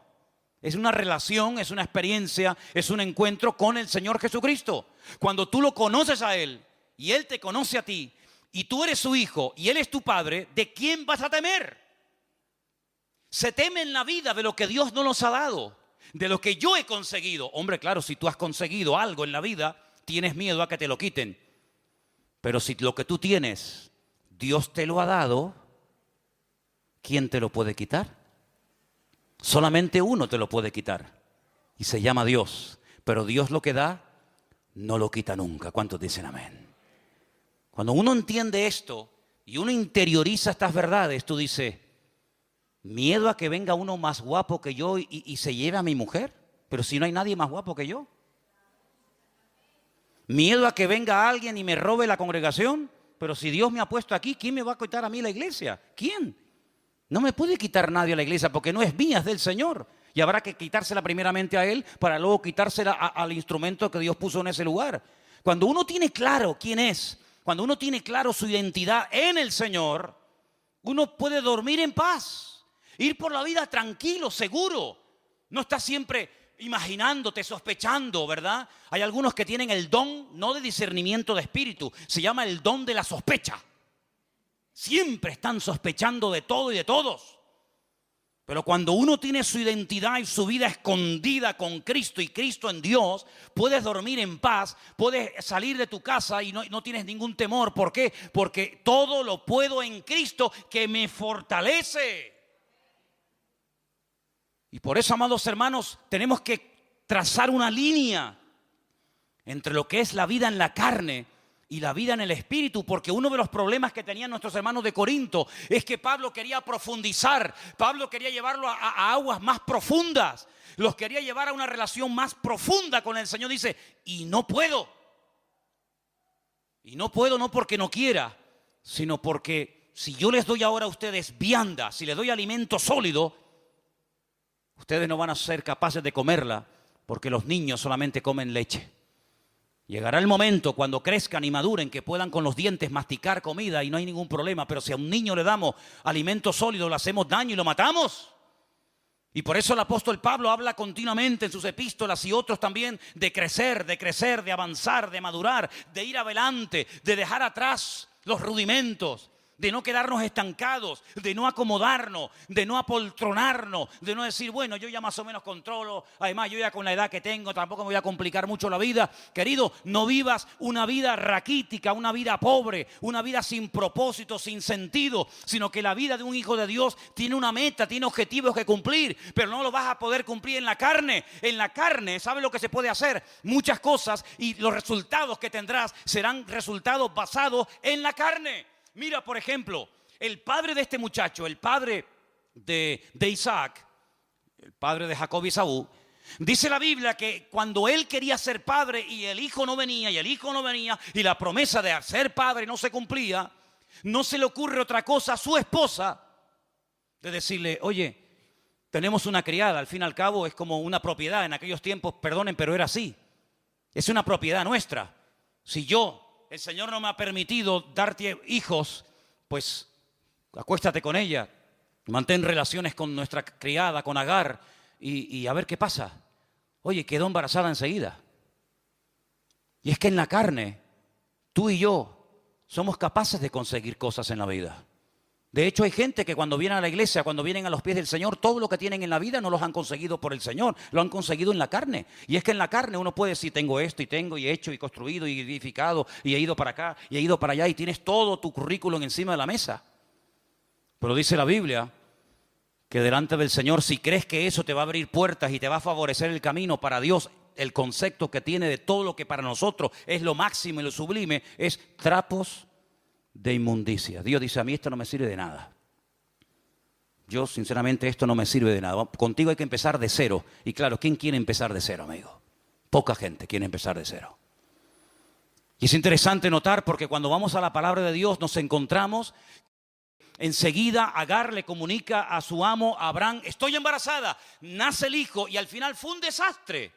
Es una relación, es una experiencia, es un encuentro con el Señor Jesucristo. Cuando tú lo conoces a Él y Él te conoce a ti y tú eres su hijo y Él es tu padre, ¿de quién vas a temer? Se teme en la vida de lo que Dios no nos ha dado, de lo que yo he conseguido. Hombre, claro, si tú has conseguido algo en la vida, tienes miedo a que te lo quiten. Pero si lo que tú tienes, Dios te lo ha dado, ¿quién te lo puede quitar? Solamente uno te lo puede quitar y se llama Dios. Pero Dios lo que da, no lo quita nunca. ¿Cuántos dicen amén? Cuando uno entiende esto y uno interioriza estas verdades, tú dices: miedo a que venga uno más guapo que yo y se lleve a mi mujer. Pero si no hay nadie más guapo que yo. Miedo a que venga alguien y me robe la congregación. Pero si Dios me ha puesto aquí, ¿quién me va a quitar a mí la iglesia? ¿Quién? No me puede quitar nadie a la iglesia porque no es mía, es del Señor. Y habrá que quitársela primeramente a Él para luego quitársela al instrumento que Dios puso en ese lugar. Cuando uno tiene claro quién es, cuando uno tiene claro su identidad en el Señor, uno puede dormir en paz, ir por la vida tranquilo, seguro. No está siempre imaginándote, sospechando, ¿verdad? Hay algunos que tienen el don, no de discernimiento de espíritu, se llama el don de la sospecha. Siempre están sospechando de todo y de todos. Pero cuando uno tiene su identidad y su vida escondida con Cristo y Cristo en Dios, puedes dormir en paz, puedes salir de tu casa y no tienes ningún temor. ¿Por qué? Porque todo lo puedo en Cristo que me fortalece. Y por eso, amados hermanos, tenemos que trazar una línea entre lo que es la vida en la carne y la vida en el espíritu, porque uno de los problemas que tenían nuestros hermanos de Corinto es que Pablo quería profundizar, Pablo quería llevarlo a aguas más profundas, los quería llevar a una relación más profunda con el Señor. Dice, y no puedo no porque no quiera, sino porque si yo les doy ahora a ustedes vianda, si les doy alimento sólido, ustedes no van a ser capaces de comerla, porque los niños solamente comen leche. Llegará el momento cuando crezcan y maduren que puedan con los dientes masticar comida y no hay ningún problema. Pero si a un niño le damos alimento sólido, le hacemos daño y lo matamos. Y por eso el apóstol Pablo habla continuamente en sus epístolas y otros también de crecer, de avanzar, de madurar, de ir adelante, de dejar atrás los rudimentos, de no quedarnos estancados, de no acomodarnos, de no apoltronarnos, de no decir, bueno, yo ya más o menos controlo, además yo ya con la edad que tengo tampoco me voy a complicar mucho la vida. Querido, no vivas una vida raquítica, una vida pobre, una vida sin propósito, sin sentido, sino que la vida de un hijo de Dios tiene una meta, tiene objetivos que cumplir, pero no lo vas a poder cumplir en la carne. En la carne, ¿sabe lo que se puede hacer? Muchas cosas, y los resultados que tendrás serán resultados basados en la carne. Mira, por ejemplo, el padre de este muchacho, el padre de Isaac, el padre de Jacob y Esaú, dice la Biblia que cuando él quería ser padre y el hijo no venía y la promesa de ser padre no se cumplía, no se le ocurre otra cosa a su esposa de decirle, oye, tenemos una criada, al fin y al cabo es como una propiedad, en aquellos tiempos, perdonen, pero era así, es una propiedad nuestra. Si el Señor no me ha permitido darte hijos, pues acuéstate con ella, mantén relaciones con nuestra criada, con Agar, y a ver qué pasa. Oye, quedó embarazada enseguida. Y es que en la carne, tú y yo somos capaces de conseguir cosas en la vida. De hecho, hay gente que cuando vienen a la iglesia, cuando vienen a los pies del Señor, todo lo que tienen en la vida no los han conseguido por el Señor, lo han conseguido en la carne. Y es que en la carne uno puede decir, tengo esto y tengo y he hecho y construido y edificado y he ido para acá y he ido para allá y tienes todo tu currículum encima de la mesa. Pero dice la Biblia que delante del Señor, si crees que eso te va a abrir puertas y te va a favorecer el camino para Dios, el concepto que tiene de todo lo que para nosotros es lo máximo y lo sublime, es trapos de inmundicia. Dios dice, a mí esto no me sirve de nada. Yo sinceramente esto no me sirve de nada. Contigo hay que empezar de cero. Y claro, ¿quién quiere empezar de cero, amigo? Poca gente quiere empezar de cero. Y es interesante notar porque cuando vamos a la palabra de Dios nos encontramos, enseguida Agar le comunica a su amo Abraham, estoy embarazada, nace el hijo y al final fue un desastre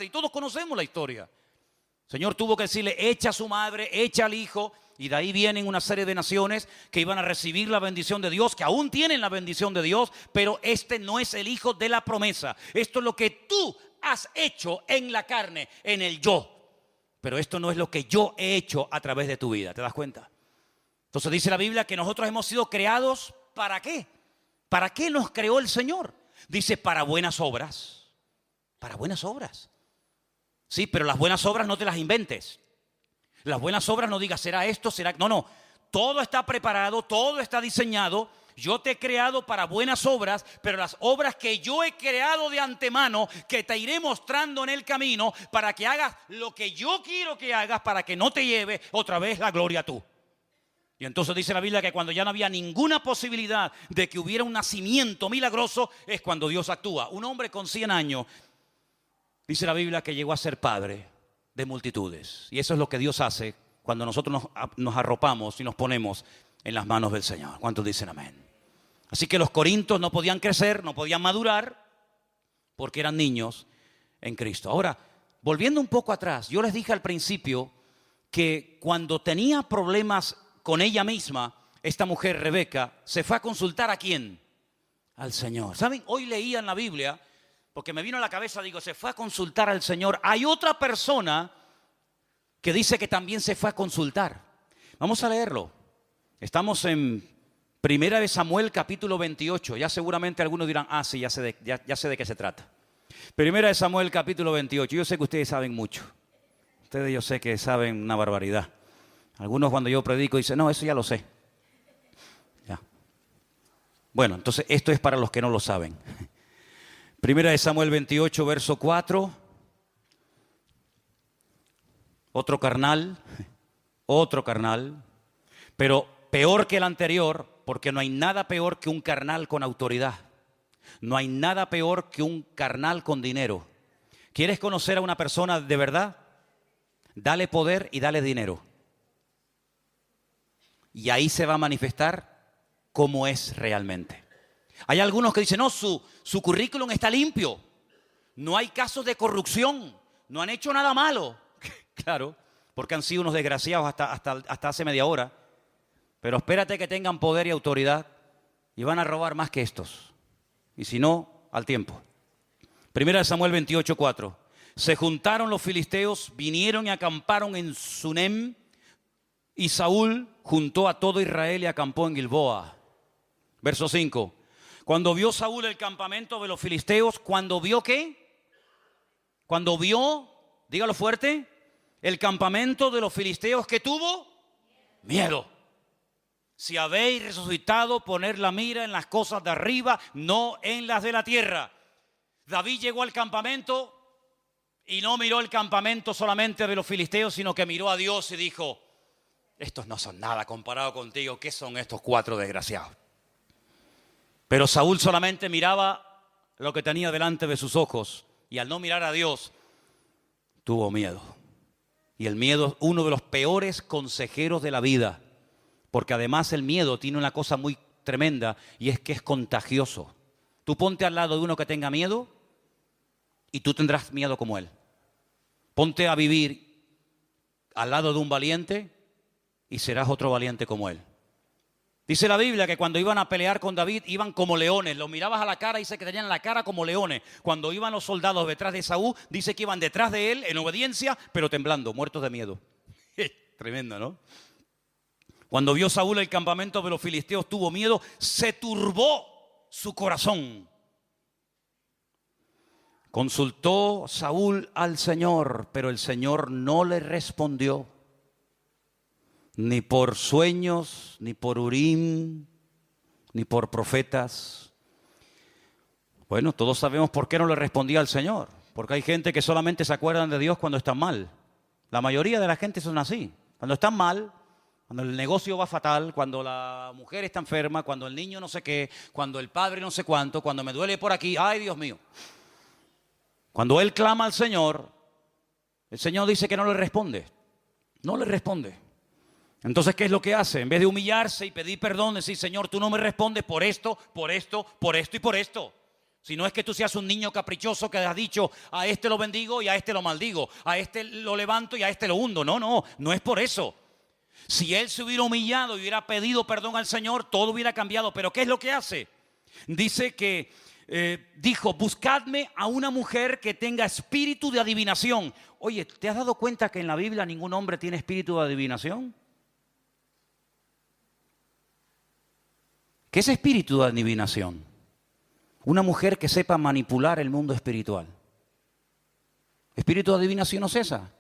y todos conocemos la historia. El Señor tuvo que decirle, echa a su madre, echa al hijo. Y de ahí vienen una serie de naciones que iban a recibir la bendición de Dios, que aún tienen la bendición de Dios, pero este no es el hijo de la promesa. Esto es lo que tú has hecho en la carne, en el yo. Pero esto no es lo que yo he hecho a través de tu vida, ¿te das cuenta? Entonces dice la Biblia que nosotros hemos sido creados, ¿para qué? ¿Para qué nos creó el Señor? Dice, para buenas obras. Para buenas obras. Sí, pero las buenas obras no te las inventes. Las buenas obras no digas, será esto, será... No. Todo está preparado, todo está diseñado. Yo te he creado para buenas obras, pero las obras que yo he creado de antemano, que te iré mostrando en el camino para que hagas lo que yo quiero que hagas, para que no te lleve otra vez la gloria tú. Y entonces dice la Biblia que cuando ya no había ninguna posibilidad de que hubiera un nacimiento milagroso, es cuando Dios actúa. Un hombre con 100 años, dice la Biblia que llegó a ser padre de multitudes. Y eso es lo que Dios hace cuando nosotros nos arropamos y nos ponemos en las manos del Señor. ¿Cuántos dicen amén? Así que los corintios no podían crecer, no podían madurar, porque eran niños en Cristo. Ahora, volviendo un poco atrás, yo les dije al principio que cuando tenía problemas con ella misma, esta mujer, Rebeca, se fue a consultar ¿a quién? Al Señor. ¿Saben? Hoy leía en la Biblia, porque me vino a la cabeza, digo, se fue a consultar al Señor. Hay otra persona que dice que también se fue a consultar. Vamos a leerlo. Estamos en 1 Samuel capítulo 28. Ya seguramente algunos dirán, sí, ya sé de qué se trata. 1 Samuel capítulo 28. Yo sé que ustedes saben mucho. Ustedes yo sé que saben una barbaridad. Algunos cuando yo predico dicen, no, eso ya lo sé. Ya. Bueno, entonces esto es para los que no lo saben. 1 Samuel 28, verso 4. Otro carnal, pero peor que el anterior, porque no hay nada peor que un carnal con autoridad. No hay nada peor que un carnal con dinero. ¿Quieres conocer a una persona de verdad? Dale poder y dale dinero. Y ahí se va a manifestar cómo es realmente. Hay algunos que dicen, no, su currículum está limpio. No hay casos de corrupción. No han hecho nada malo. Claro, porque han sido unos desgraciados hasta hace media hora. Pero espérate que tengan poder y autoridad y van a robar más que estos. Y si no, al tiempo. Primera de Samuel 28:4. Se juntaron los filisteos, vinieron y acamparon en Sunem, y Saúl juntó a todo Israel y acampó en Gilboa. Verso 5. Cuando vio Saúl el campamento de los filisteos, ¿cuando vio qué? Cuando vio, dígalo fuerte, el campamento de los filisteos, ¿qué tuvo? Miedo. Si habéis resucitado, poner la mira en las cosas de arriba, no en las de la tierra. David llegó al campamento y no miró el campamento solamente de los filisteos, sino que miró a Dios y dijo: estos no son nada comparado contigo, ¿qué son estos 4 desgraciados? Pero Saúl solamente miraba lo que tenía delante de sus ojos, y al no mirar a Dios, tuvo miedo. Y el miedo es uno de los peores consejeros de la vida, porque además el miedo tiene una cosa muy tremenda, y es que es contagioso. Tú ponte al lado de uno que tenga miedo y tú tendrás miedo como él. Ponte a vivir al lado de un valiente y serás otro valiente como él. Dice la Biblia que cuando iban a pelear con David iban como leones. Los mirabas a la cara y se que tenían la cara como leones. Cuando iban los soldados detrás de Saúl, dice que iban detrás de él en obediencia, pero temblando, muertos de miedo. Tremendo, ¿no? Cuando vio Saúl el campamento de los filisteos, tuvo miedo, se turbó su corazón. Consultó Saúl al Señor, pero el Señor no le respondió, ni por sueños, ni por Urim, ni por profetas. Bueno, todos sabemos por qué no le respondía al Señor, porque hay gente que solamente se acuerdan de Dios cuando están mal. La mayoría de la gente son así, cuando están mal. Cuando el negocio va fatal, cuando la mujer está enferma, cuando el niño no sé qué, cuando el padre no sé cuánto, cuando me duele por aquí, ¡ay, Dios mío! Cuando él clama al Señor, el Señor dice que no le responde. No le responde. Entonces, ¿qué es lo que hace? En vez de humillarse y pedir perdón, decir: Señor, tú no me respondes por esto, por esto, por esto y por esto. Si no es que tú seas un niño caprichoso que has dicho: a este lo bendigo y a este lo maldigo, a este lo levanto y a este lo hundo. No es por eso. Si él se hubiera humillado y hubiera pedido perdón al Señor, todo hubiera cambiado. Pero ¿qué es lo que hace? Dice que dijo: buscadme a una mujer que tenga espíritu de adivinación. Oye, ¿te has dado cuenta que en la Biblia ningún hombre tiene espíritu de adivinación? ¿Qué es espíritu de adivinación? Una mujer que sepa manipular el mundo espiritual. Espíritu de adivinación no es esa.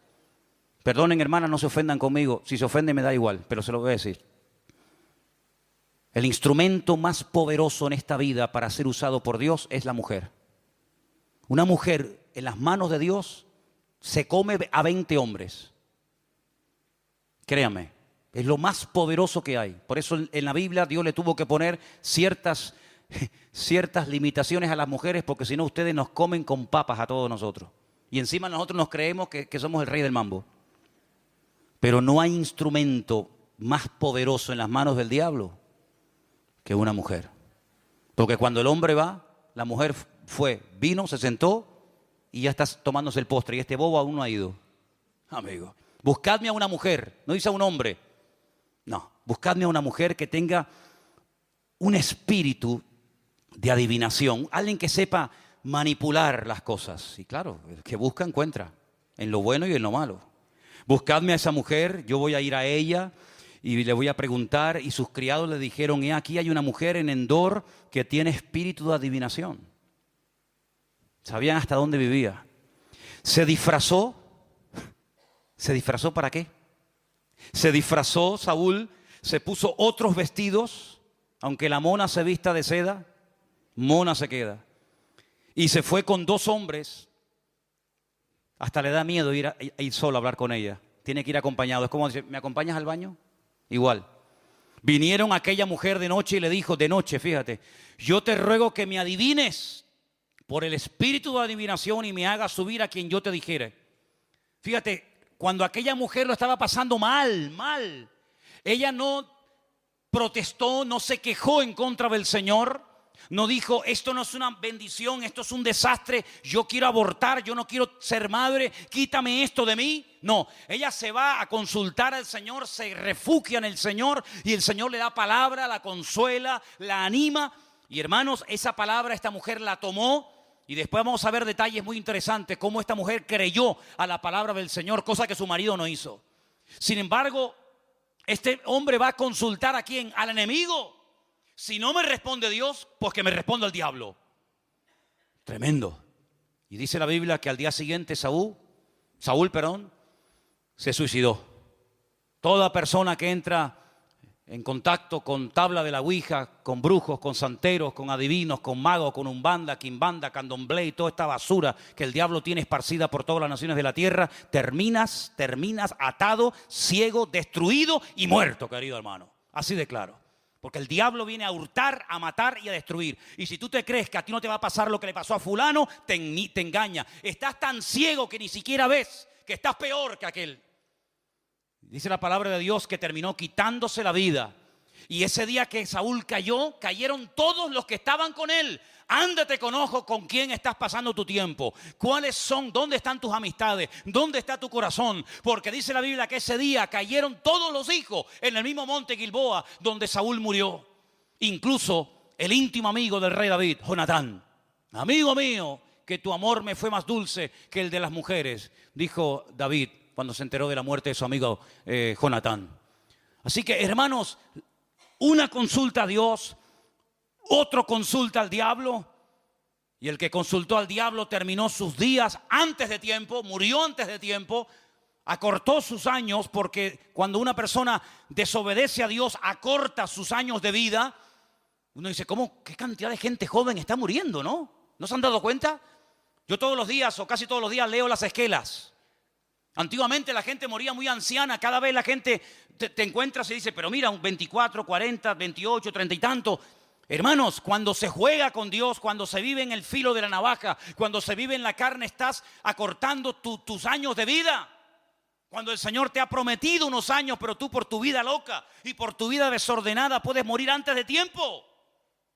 Perdonen, hermanas, no se ofendan conmigo. Si se ofenden me da igual, pero se lo voy a decir. El instrumento más poderoso en esta vida para ser usado por Dios es la mujer. Una mujer en las manos de Dios se come a 20 hombres. Créame, es lo más poderoso que hay. Por eso en la Biblia Dios le tuvo que poner ciertas limitaciones a las mujeres, porque si no ustedes nos comen con papas a todos nosotros. Y encima nosotros nos creemos que somos el rey del mambo. Pero no hay instrumento más poderoso en las manos del diablo que una mujer. Porque cuando el hombre va, la mujer vino, se sentó y ya está tomándose el postre. Y este bobo aún no ha ido. Amigo, buscadme a una mujer, no dice a un hombre. No, buscadme a una mujer que tenga un espíritu de adivinación. Alguien que sepa manipular las cosas. Y claro, el que busca encuentra, en lo bueno y en lo malo. Buscadme a esa mujer, yo voy a ir a ella y le voy a preguntar. Y sus criados le dijeron: aquí hay una mujer en Endor que tiene espíritu de adivinación. Sabían hasta dónde vivía. Se disfrazó. ¿Se disfrazó para qué? Se disfrazó Saúl, se puso otros vestidos. Aunque la mona se vista de seda, mona se queda. Y se fue con 2 hombres. Hasta le da miedo ir solo a hablar con ella. Tiene que ir acompañado. Es como decir: ¿me acompañas al baño? Igual. Vinieron a aquella mujer de noche y le dijo, de noche, fíjate: yo te ruego que me adivines por el espíritu de adivinación y me hagas subir a quien yo te dijere. Fíjate, cuando aquella mujer lo estaba pasando mal, ella no protestó, no se quejó en contra del Señor, No dijo, esto no es una bendición, esto es un desastre, yo quiero abortar, yo no quiero ser madre, quítame esto de mí. No, ella se va a consultar al Señor, se refugia en el Señor y el Señor le da palabra, la consuela, la anima. Y hermanos, esa palabra esta mujer la tomó y después vamos a ver detalles muy interesantes, cómo esta mujer creyó a la palabra del Señor, cosa que su marido no hizo. Sin embargo, este hombre va a consultar ¿a quién? Al enemigo. Si no me responde Dios, pues que me responda el diablo. Tremendo. Y dice la Biblia que al día siguiente Saúl, se suicidó. Toda persona que entra en contacto con tabla de la ouija, con brujos, con santeros, con adivinos, con magos, con umbanda, quimbanda, candomblé y toda esta basura que el diablo tiene esparcida por todas las naciones de la tierra, terminas atado, ciego, destruido y muerto, querido hermano. Así de claro. Porque el diablo viene a hurtar, a matar y a destruir. Y si tú te crees que a ti no te va a pasar lo que le pasó a fulano, te engaña. Estás tan ciego que ni siquiera ves que estás peor que aquel. Dice la palabra de Dios que terminó quitándose la vida. Y ese día que Saúl cayó, cayeron todos los que estaban con él. Ándate con ojo con quién estás pasando tu tiempo. ¿Cuáles son? ¿Dónde están tus amistades? ¿Dónde está tu corazón? Porque dice la Biblia que ese día cayeron todos los hijos en el mismo monte Gilboa donde Saúl murió. Incluso el íntimo amigo del rey David, Jonatán. Amigo mío, que tu amor me fue más dulce que el de las mujeres, dijo David cuando se enteró de la muerte de su amigo Jonatán. Así que, hermanos, una consulta a Dios, otro consulta al diablo, y el que consultó al diablo terminó sus días antes de tiempo, murió antes de tiempo, acortó sus años, porque cuando una persona desobedece a Dios, acorta sus años de vida. Uno dice, ¿cómo? ¿Qué cantidad de gente joven está muriendo, no? ¿No se han dado cuenta? Yo todos los días, o casi todos los días, leo las esquelas. Antiguamente la gente moría muy anciana, cada vez la gente te encuentras y dice, pero mira, un 24, 40, 28, 30 y tanto. Hermanos, cuando se juega con Dios, cuando se vive en el filo de la navaja, cuando se vive en la carne, estás acortando tus años de vida. Cuando el Señor te ha prometido unos años, pero tú por tu vida loca y por tu vida desordenada puedes morir antes de tiempo.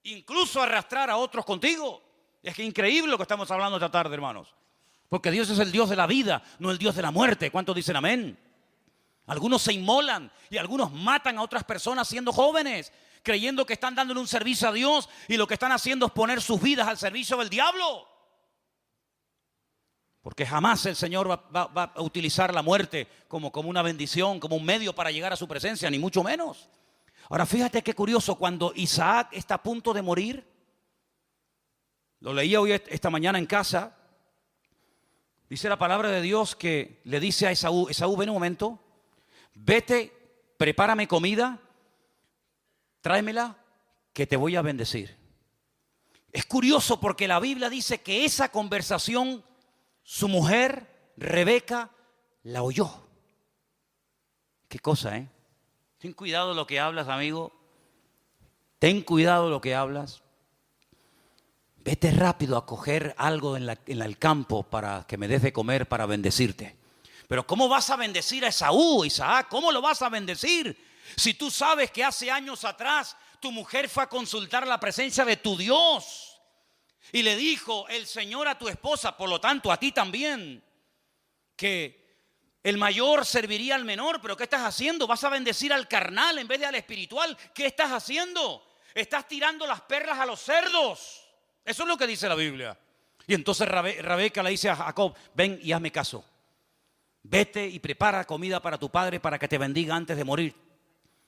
Incluso arrastrar a otros contigo. Es que increíble lo que estamos hablando esta tarde, hermanos. Porque Dios es el Dios de la vida, no el Dios de la muerte. ¿Cuántos dicen amén? Algunos se inmolan y algunos matan a otras personas siendo jóvenes, creyendo que están dándole un servicio a Dios y lo que están haciendo es poner sus vidas al servicio del diablo. Porque jamás el Señor va a utilizar la muerte como una bendición, como un medio para llegar a su presencia, ni mucho menos. Ahora fíjate qué curioso, cuando Isaac está a punto de morir, lo leía hoy esta mañana en casa. Dice la palabra de Dios que le dice a Esaú, ven un momento, vete, prepárame comida, tráemela, que te voy a bendecir. Es curioso porque la Biblia dice que esa conversación, su mujer, Rebeca, la oyó. Qué cosa, ¿eh? Ten cuidado lo que hablas, amigo. Ten cuidado lo que hablas. Vete rápido a coger algo en el campo para que me des de comer para bendecirte. Pero ¿cómo vas a bendecir a Esaú, Isaac? ¿Cómo lo vas a bendecir? Si tú sabes que hace años atrás tu mujer fue a consultar la presencia de tu Dios y le dijo el Señor a tu esposa, por lo tanto a ti también, que el mayor serviría al menor. ¿Pero qué estás haciendo? ¿Vas a bendecir al carnal en vez de al espiritual? ¿Qué estás haciendo? Estás tirando las perlas a los cerdos. Eso es lo que dice la Biblia. Y entonces Rebeca le dice a Jacob, ven y hazme caso. Vete y prepara comida para tu padre para que te bendiga antes de morir.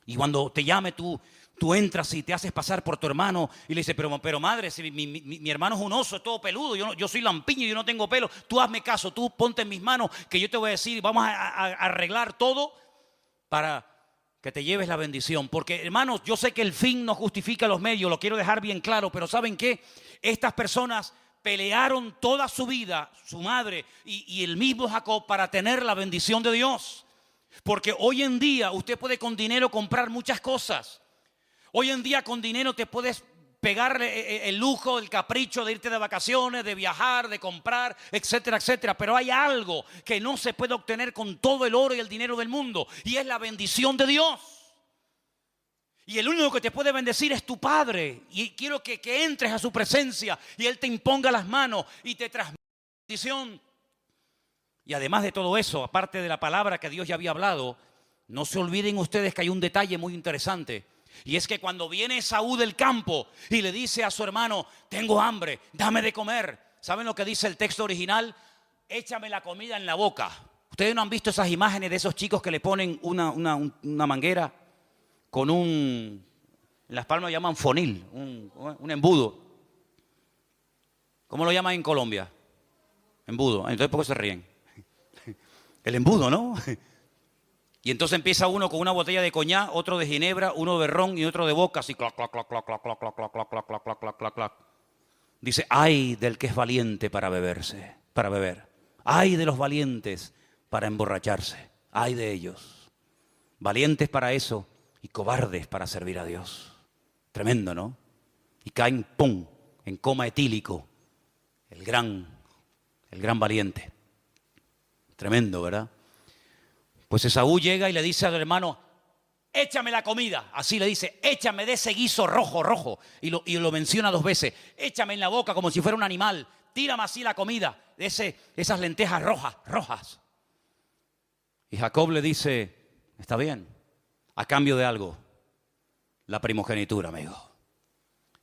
Y cuando te llame tú entras y te haces pasar por tu hermano y le dices, pero madre, si mi hermano es un oso, es todo peludo, yo soy lampiño, yo no tengo pelo, tú hazme caso, tú ponte en mis manos que yo te voy a decir, vamos a arreglar todo para que te lleves la bendición. Porque hermanos, yo sé que el fin no justifica los medios, lo quiero dejar bien claro, pero ¿saben qué? Estas personas pelearon toda su vida, su madre y el mismo Jacob, para tener la bendición de Dios. Porque hoy en día usted puede con dinero comprar muchas cosas. Hoy en día con dinero te puedes pegar el lujo, el capricho de irte de vacaciones, de viajar, de comprar, etcétera, etcétera. Pero hay algo que no se puede obtener con todo el oro y el dinero del mundo, y es la bendición de Dios. Y el único que te puede bendecir es tu Padre. Y quiero que entres a su presencia y Él te imponga las manos y te transmita bendición. Y además de todo eso, aparte de la palabra que Dios ya había hablado, no se olviden ustedes que hay un detalle muy interesante. Y es que cuando viene Esaú del campo y le dice a su hermano, tengo hambre, dame de comer. ¿Saben lo que dice el texto original? Échame la comida en la boca. ¿Ustedes no han visto esas imágenes de esos chicos que le ponen una manguera con en las palmas llaman fonil, un embudo? ¿Cómo lo llaman en Colombia? Embudo. Entonces, ¿por qué se ríen? El embudo, ¿no? Y entonces empieza uno con una botella de coñac, otro de ginebra, uno de ron y otro de vodka, así clac, clac, clac, clac, clac, clac, clac, clac, clac, clac, clac, clac, clac, clac. Dice, ay del que es valiente para beber. Ay de los valientes para emborracharse. Ay de ellos. Valientes para eso y cobardes para servir a Dios. Tremendo, ¿no? Y caen, ¡pum!, en coma etílico. El gran valiente. Tremendo, ¿verdad? Pues Esaú llega y le dice al hermano, échame la comida. Así le dice, échame de ese guiso rojo. Y lo menciona 2 veces. Échame en la boca como si fuera un animal. Tírame así la comida de esas lentejas rojas. Y Jacob le dice, está bien, a cambio de algo, la primogenitura, amigo.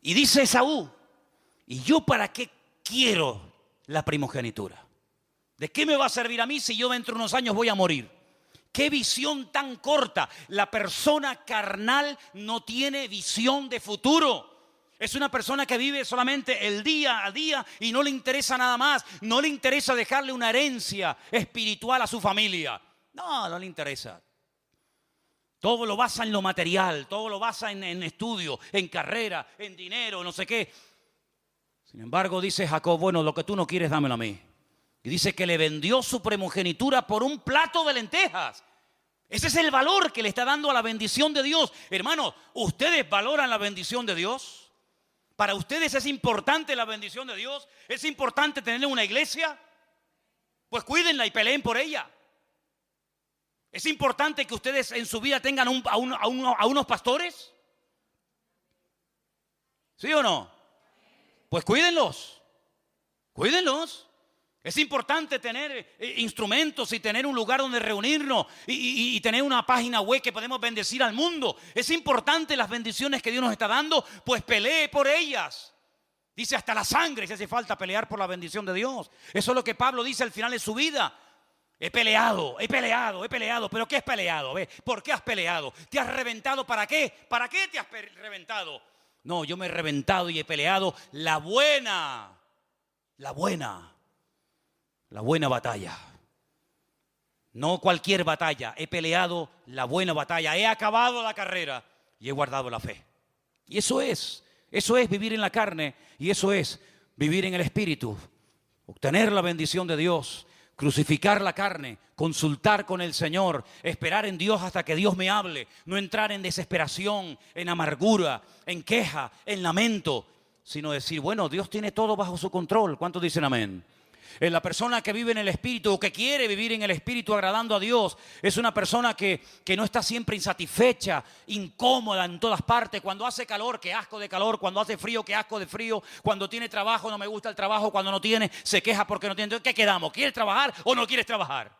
Y dice Esaú, ¿y yo para qué quiero la primogenitura? ¿De qué me va a servir a mí si yo dentro de unos años voy a morir? ¡Qué visión tan corta! La persona carnal no tiene visión de futuro. Es una persona que vive solamente el día a día y no le interesa nada más. No le interesa dejarle una herencia espiritual a su familia. No le interesa. Todo lo basa en lo material, todo lo basa en estudio, en carrera, en dinero, no sé qué. Sin embargo, dice Jacob, bueno, lo que tú no quieres, dámelo a mí. Y dice que le vendió su primogenitura por un plato de lentejas. Ese es el valor que le está dando a la bendición de Dios. Hermanos, ¿ustedes valoran la bendición de Dios? ¿Para ustedes es importante la bendición de Dios? ¿Es importante tener una iglesia? Pues cuídenla y peleen por ella. ¿Es importante que ustedes en su vida tengan a unos pastores? ¿Sí o no? Pues cuídenlos. Cuídenlos. Es importante tener instrumentos y tener un lugar donde reunirnos y tener una página web que podemos bendecir al mundo. Es importante las bendiciones que Dios nos está dando, pues pelee por ellas. Dice hasta la sangre si hace falta pelear por la bendición de Dios. Eso es lo que Pablo dice al final de su vida. He peleado. ¿Pero qué has peleado? ¿Por qué has peleado? ¿Te has reventado para qué? ¿Para qué te has reventado? No, yo me he reventado y he peleado la buena batalla. No cualquier batalla. He peleado la buena batalla. He acabado la carrera y he guardado la fe. Y eso es vivir en la carne y eso es vivir en el Espíritu. Obtener la bendición de Dios. Crucificar la carne, consultar con el Señor, esperar en Dios hasta que Dios me hable, no entrar en desesperación, en amargura, en queja, en lamento, sino decir, bueno, Dios tiene todo bajo su control. ¿Cuántos dicen amén? La persona que vive en el Espíritu o que quiere vivir en el Espíritu agradando a Dios es una persona que no está siempre insatisfecha, incómoda en todas partes. Cuando hace calor, qué asco de calor. Cuando hace frío, qué asco de frío. Cuando tiene trabajo, no me gusta el trabajo. Cuando no tiene, se queja porque no tiene. Entonces, ¿qué quedamos? ¿Quieres trabajar o no quieres trabajar?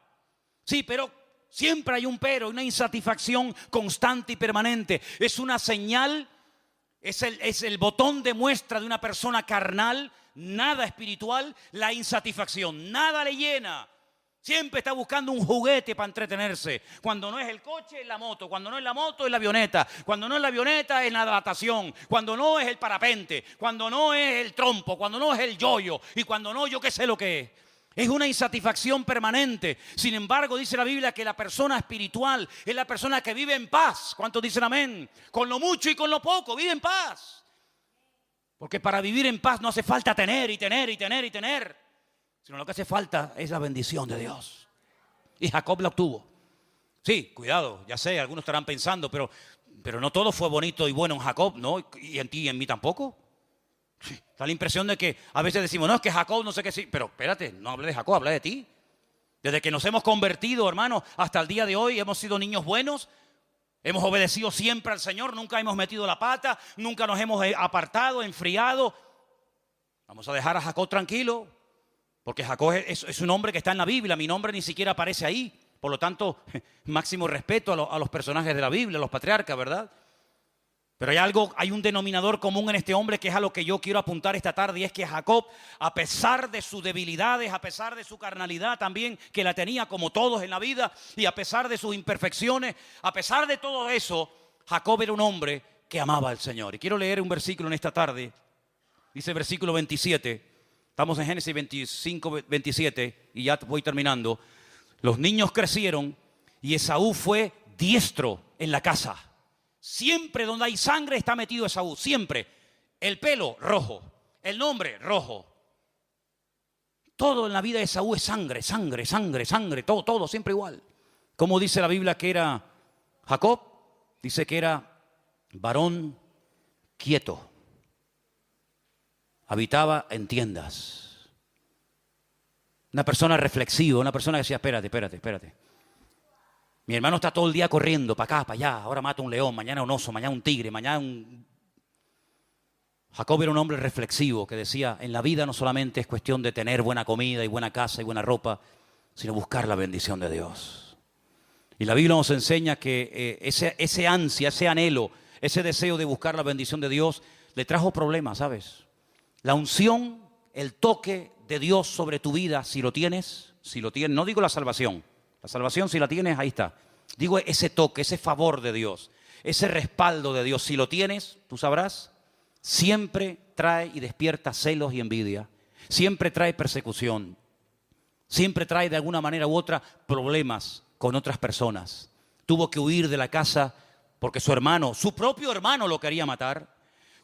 Sí, pero siempre hay un pero, una insatisfacción constante y permanente. Es una señal, es el botón de muestra de una persona carnal. Nada espiritual, la insatisfacción, nada le llena. Siempre está buscando un juguete para entretenerse. Cuando no es el coche, es la moto. Cuando no es la moto, es la avioneta. Cuando no es la avioneta, es la natación. Cuando no es el parapente. Cuando no es el trompo. Cuando no es el yoyo. Y cuando no, yo qué sé lo que es. Es una insatisfacción permanente. Sin embargo, dice la Biblia que la persona espiritual es la persona que vive en paz. ¿Cuántos dicen amén? Con lo mucho y con lo poco, vive en paz. Porque para vivir en paz no hace falta tener, sino lo que hace falta es la bendición de Dios. Y Jacob la obtuvo. Sí, cuidado, ya sé, algunos estarán pensando, pero no todo fue bonito y bueno en Jacob, ¿no? Y en ti y en mí tampoco. Sí, da la impresión de que a veces decimos, no, es que Jacob no sé qué sí, pero espérate, no hablé de Jacob, hablé de ti. Desde que nos hemos convertido, hermanos, hasta el día de hoy hemos sido niños buenos. Hemos obedecido siempre al Señor, nunca hemos metido la pata, nunca nos hemos apartado, enfriado. Vamos a dejar a Jacob tranquilo, porque Jacob es un hombre que está en la Biblia, mi nombre ni siquiera aparece ahí. Por lo tanto, máximo respeto a los personajes de la Biblia, a los patriarcas, ¿verdad? Pero hay un denominador común en este hombre que es a lo que yo quiero apuntar esta tarde, y es que Jacob, a pesar de sus debilidades, a pesar de su carnalidad también, que la tenía como todos en la vida, y a pesar de sus imperfecciones, a pesar de todo eso, Jacob era un hombre que amaba al Señor. Y quiero leer un versículo en esta tarde, dice el versículo 27, estamos en Génesis 25, 27, y ya voy terminando. Los niños crecieron y Esaú fue diestro en la casa. Siempre donde hay sangre está metido Esaú, siempre. El pelo rojo, el nombre rojo. Todo en la vida de Esaú es sangre, sangre, sangre, sangre, todo, siempre igual. ¿Cómo dice la Biblia que era Jacob? Dice que era varón quieto. Habitaba en tiendas. Una persona reflexiva, una persona que decía, espérate. Mi hermano está todo el día corriendo para acá, para allá. Ahora mata un león, mañana un oso, mañana un tigre, mañana un... Jacob era un hombre reflexivo que decía, en la vida no solamente es cuestión de tener buena comida y buena casa y buena ropa, sino buscar la bendición de Dios. Y la Biblia nos enseña que ese ansia, ese anhelo, ese deseo de buscar la bendición de Dios le trajo problemas, ¿sabes? La unción, el toque de Dios sobre tu vida, si lo tienes, no digo la salvación si la tienes, ahí está. Digo ese toque, ese favor de Dios, ese respaldo de Dios, si lo tienes, tú sabrás, siempre trae y despierta celos y envidia, siempre trae persecución, siempre trae de alguna manera u otra problemas con otras personas. Tuvo que huir de la casa porque su propio hermano lo quería matar.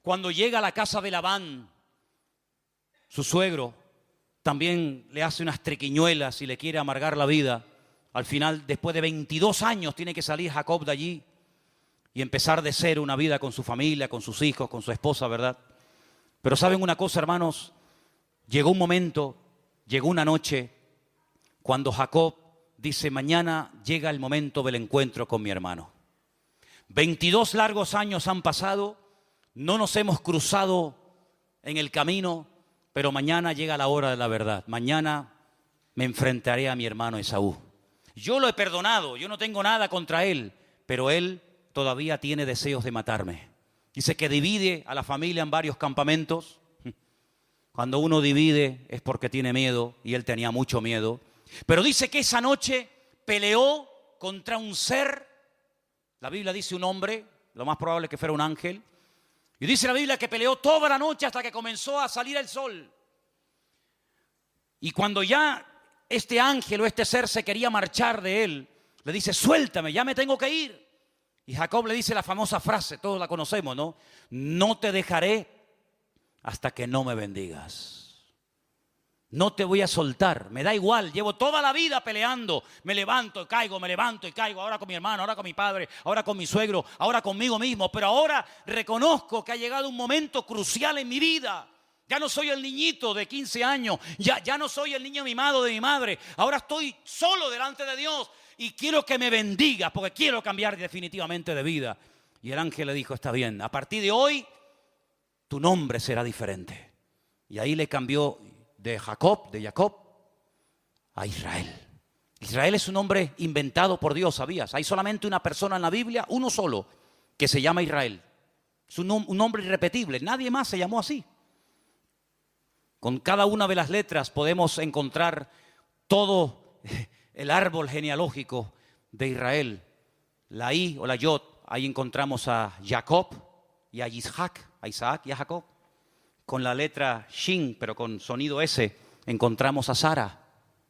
Cuando llega a la casa de Labán, su suegro también le hace unas triquiñuelas y le quiere amargar la vida. Al final, después de 22 años, tiene que salir Jacob de allí y empezar de cero una vida con su familia, con sus hijos, con su esposa, ¿verdad? Pero ¿saben una cosa, hermanos? Llegó un momento, llegó una noche, cuando Jacob dice, mañana llega el momento del encuentro con mi hermano. 22 largos años han pasado, no nos hemos cruzado en el camino, pero mañana llega la hora de la verdad. Mañana me enfrentaré a mi hermano Esaú. Yo lo he perdonado, yo no tengo nada contra él, pero él todavía tiene deseos de matarme. Dice que divide a la familia en varios campamentos. Cuando uno divide es porque tiene miedo, y él tenía mucho miedo. Pero dice que esa noche peleó contra un ser, la Biblia dice un hombre, lo más probable es que fuera un ángel. Y dice la Biblia que peleó toda la noche hasta que comenzó a salir el sol. Y cuando ya este ángel o este ser se quería marchar de él, le dice, suéltame, ya me tengo que ir. Y Jacob le dice la famosa frase, todos la conocemos, ¿no? No te dejaré hasta que no me bendigas. No te voy a soltar, me da igual, llevo toda la vida peleando, me levanto y caigo, ahora con mi hermano, ahora con mi padre, ahora con mi suegro, ahora conmigo mismo, pero ahora reconozco que ha llegado un momento crucial en mi vida. Ya no soy el niñito de 15 años, ya no soy el niño mimado de mi madre, ahora estoy solo delante de Dios y quiero que me bendiga porque quiero cambiar definitivamente de vida. Y el ángel le dijo, está bien, a partir de hoy tu nombre será diferente. Y ahí le cambió de Jacob a Israel. Israel es un nombre inventado por Dios, ¿sabías? Hay solamente una persona en la Biblia, uno solo, que se llama Israel. Es un nombre irrepetible, nadie más se llamó así. Con cada una de las letras podemos encontrar todo el árbol genealógico de Israel. La I o la Yod, ahí encontramos a Jacob y a Isaac y a Jacob. Con la letra Shin, pero con sonido S, encontramos a Sara,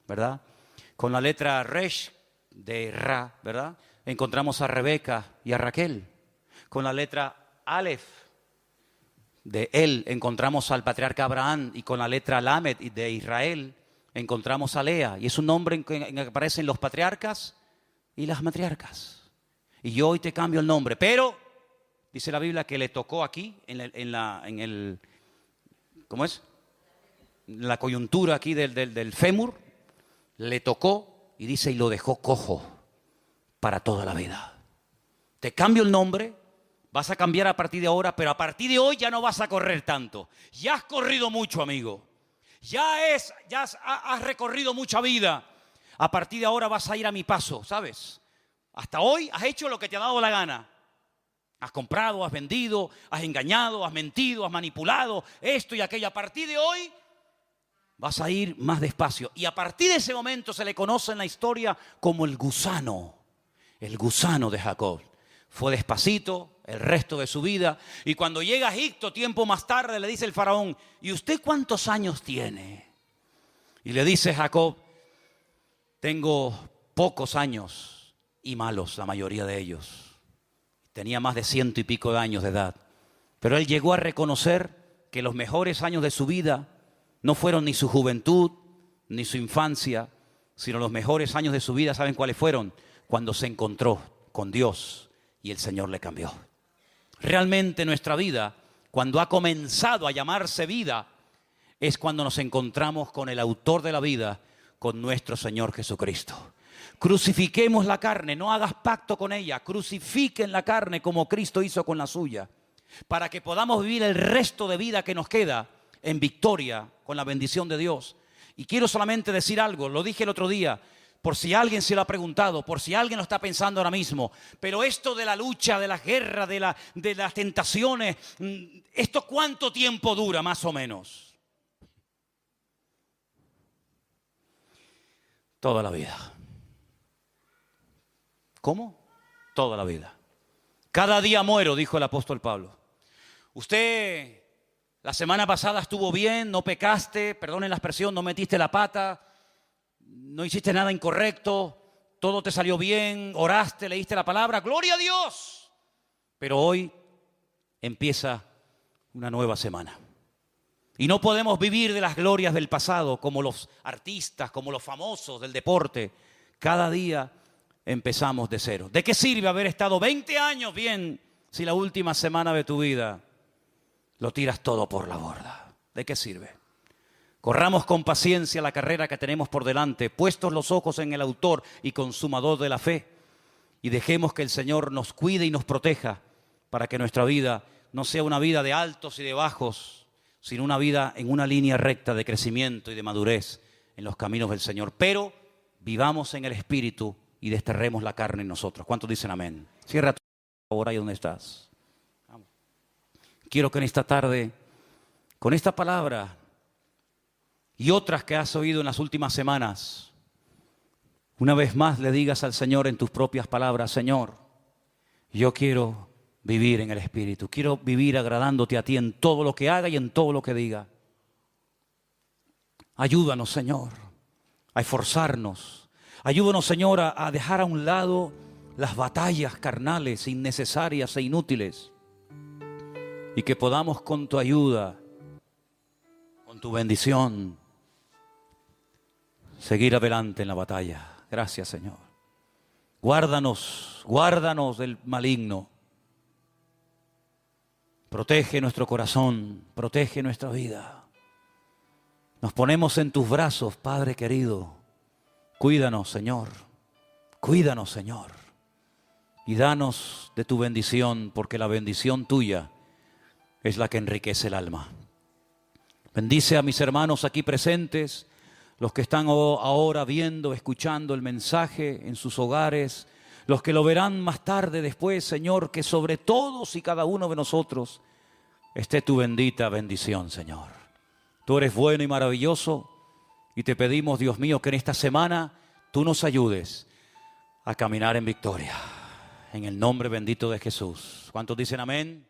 ¿verdad? Con la letra Resh de Ra, ¿verdad? Encontramos a Rebeca y a Raquel. Con la letra Aleph de él encontramos al patriarca Abraham, y con la letra Lamed de Israel encontramos a Lea, y es un nombre en que aparecen los patriarcas y las matriarcas. Y yo hoy te cambio el nombre, pero dice la Biblia que le tocó aquí ¿cómo es? La coyuntura aquí del fémur, le tocó y dice, y lo dejó cojo para toda la vida. Te cambio el nombre, vas a cambiar a partir de ahora, pero a partir de hoy ya no vas a correr tanto. Ya has corrido mucho, amigo. Has recorrido mucha vida. A partir de ahora vas a ir a mi paso, ¿sabes? Hasta hoy has hecho lo que te ha dado la gana. Has comprado, has vendido, has engañado, has mentido, has manipulado, esto y aquello. A partir de hoy vas a ir más despacio. Y a partir de ese momento se le conoce en la historia como el gusano de Jacob. Fue despacito el resto de su vida. Y cuando llega a Egipto, tiempo más tarde, le dice el faraón: ¿y usted cuántos años tiene? Y le dice Jacob: tengo pocos años y malos, la mayoría de ellos. Tenía más de 100 y pico de años de edad. Pero él llegó a reconocer que los mejores años de su vida no fueron ni su juventud, ni su infancia, sino los mejores años de su vida, ¿saben cuáles fueron? Cuando se encontró con Dios y el Señor le cambió. Realmente nuestra vida, cuando ha comenzado a llamarse vida, es cuando nos encontramos con el autor de la vida, con nuestro Señor Jesucristo. Crucifiquemos la carne, no hagas pacto con ella, crucifiquen la carne como Cristo hizo con la suya, para que podamos vivir el resto de vida que nos queda en victoria con la bendición de Dios. Y quiero solamente decir algo, lo dije el otro día, por si alguien se lo ha preguntado, por si alguien lo está pensando ahora mismo, pero esto de la lucha, de la guerra, de las tentaciones, ¿esto cuánto tiempo dura más o menos? Toda la vida. ¿Cómo? Toda la vida. Cada día muero, dijo el apóstol Pablo. Usted la semana pasada estuvo bien, no pecaste, perdonen la expresión, no metiste la pata, no hiciste nada incorrecto, todo te salió bien, oraste, leíste la palabra, ¡gloria a Dios! Pero hoy empieza una nueva semana. Y no podemos vivir de las glorias del pasado como los artistas, como los famosos del deporte. Cada día empezamos de cero. ¿De qué sirve haber estado 20 años bien si la última semana de tu vida lo tiras todo por la borda? ¿De qué sirve? Corramos con paciencia la carrera que tenemos por delante, puestos los ojos en el autor y consumador de la fe, y dejemos que el Señor nos cuide y nos proteja para que nuestra vida no sea una vida de altos y de bajos, sino una vida en una línea recta de crecimiento y de madurez en los caminos del Señor. Pero vivamos en el Espíritu y desterremos la carne en nosotros. ¿Cuántos dicen amén? Cierra tu favor ahí donde estás. Vamos. Quiero que en esta tarde, con esta palabra y otras que has oído en las últimas semanas, una vez más le digas al Señor en tus propias palabras: Señor, yo quiero vivir en el Espíritu, quiero vivir agradándote a ti en todo lo que haga y en todo lo que diga. Ayúdanos, Señor, a esforzarnos. Ayúdanos, Señor, a dejar a un lado las batallas carnales innecesarias e inútiles, y que podamos con tu ayuda, con tu bendición, seguir adelante en la batalla. Gracias, Señor. Guárdanos, guárdanos del maligno. Protege nuestro corazón, protege nuestra vida. Nos ponemos en tus brazos, Padre querido. Cuídanos, Señor. Cuídanos, Señor. Y danos de tu bendición, porque la bendición tuya es la que enriquece el alma. Bendice a mis hermanos aquí presentes, los que están ahora viendo, escuchando el mensaje en sus hogares, los que lo verán más tarde después, Señor, que sobre todos y cada uno de nosotros esté tu bendita bendición, Señor. Tú eres bueno y maravilloso, y te pedimos, Dios mío, que en esta semana tú nos ayudes a caminar en victoria. En el nombre bendito de Jesús. ¿Cuántos dicen amén?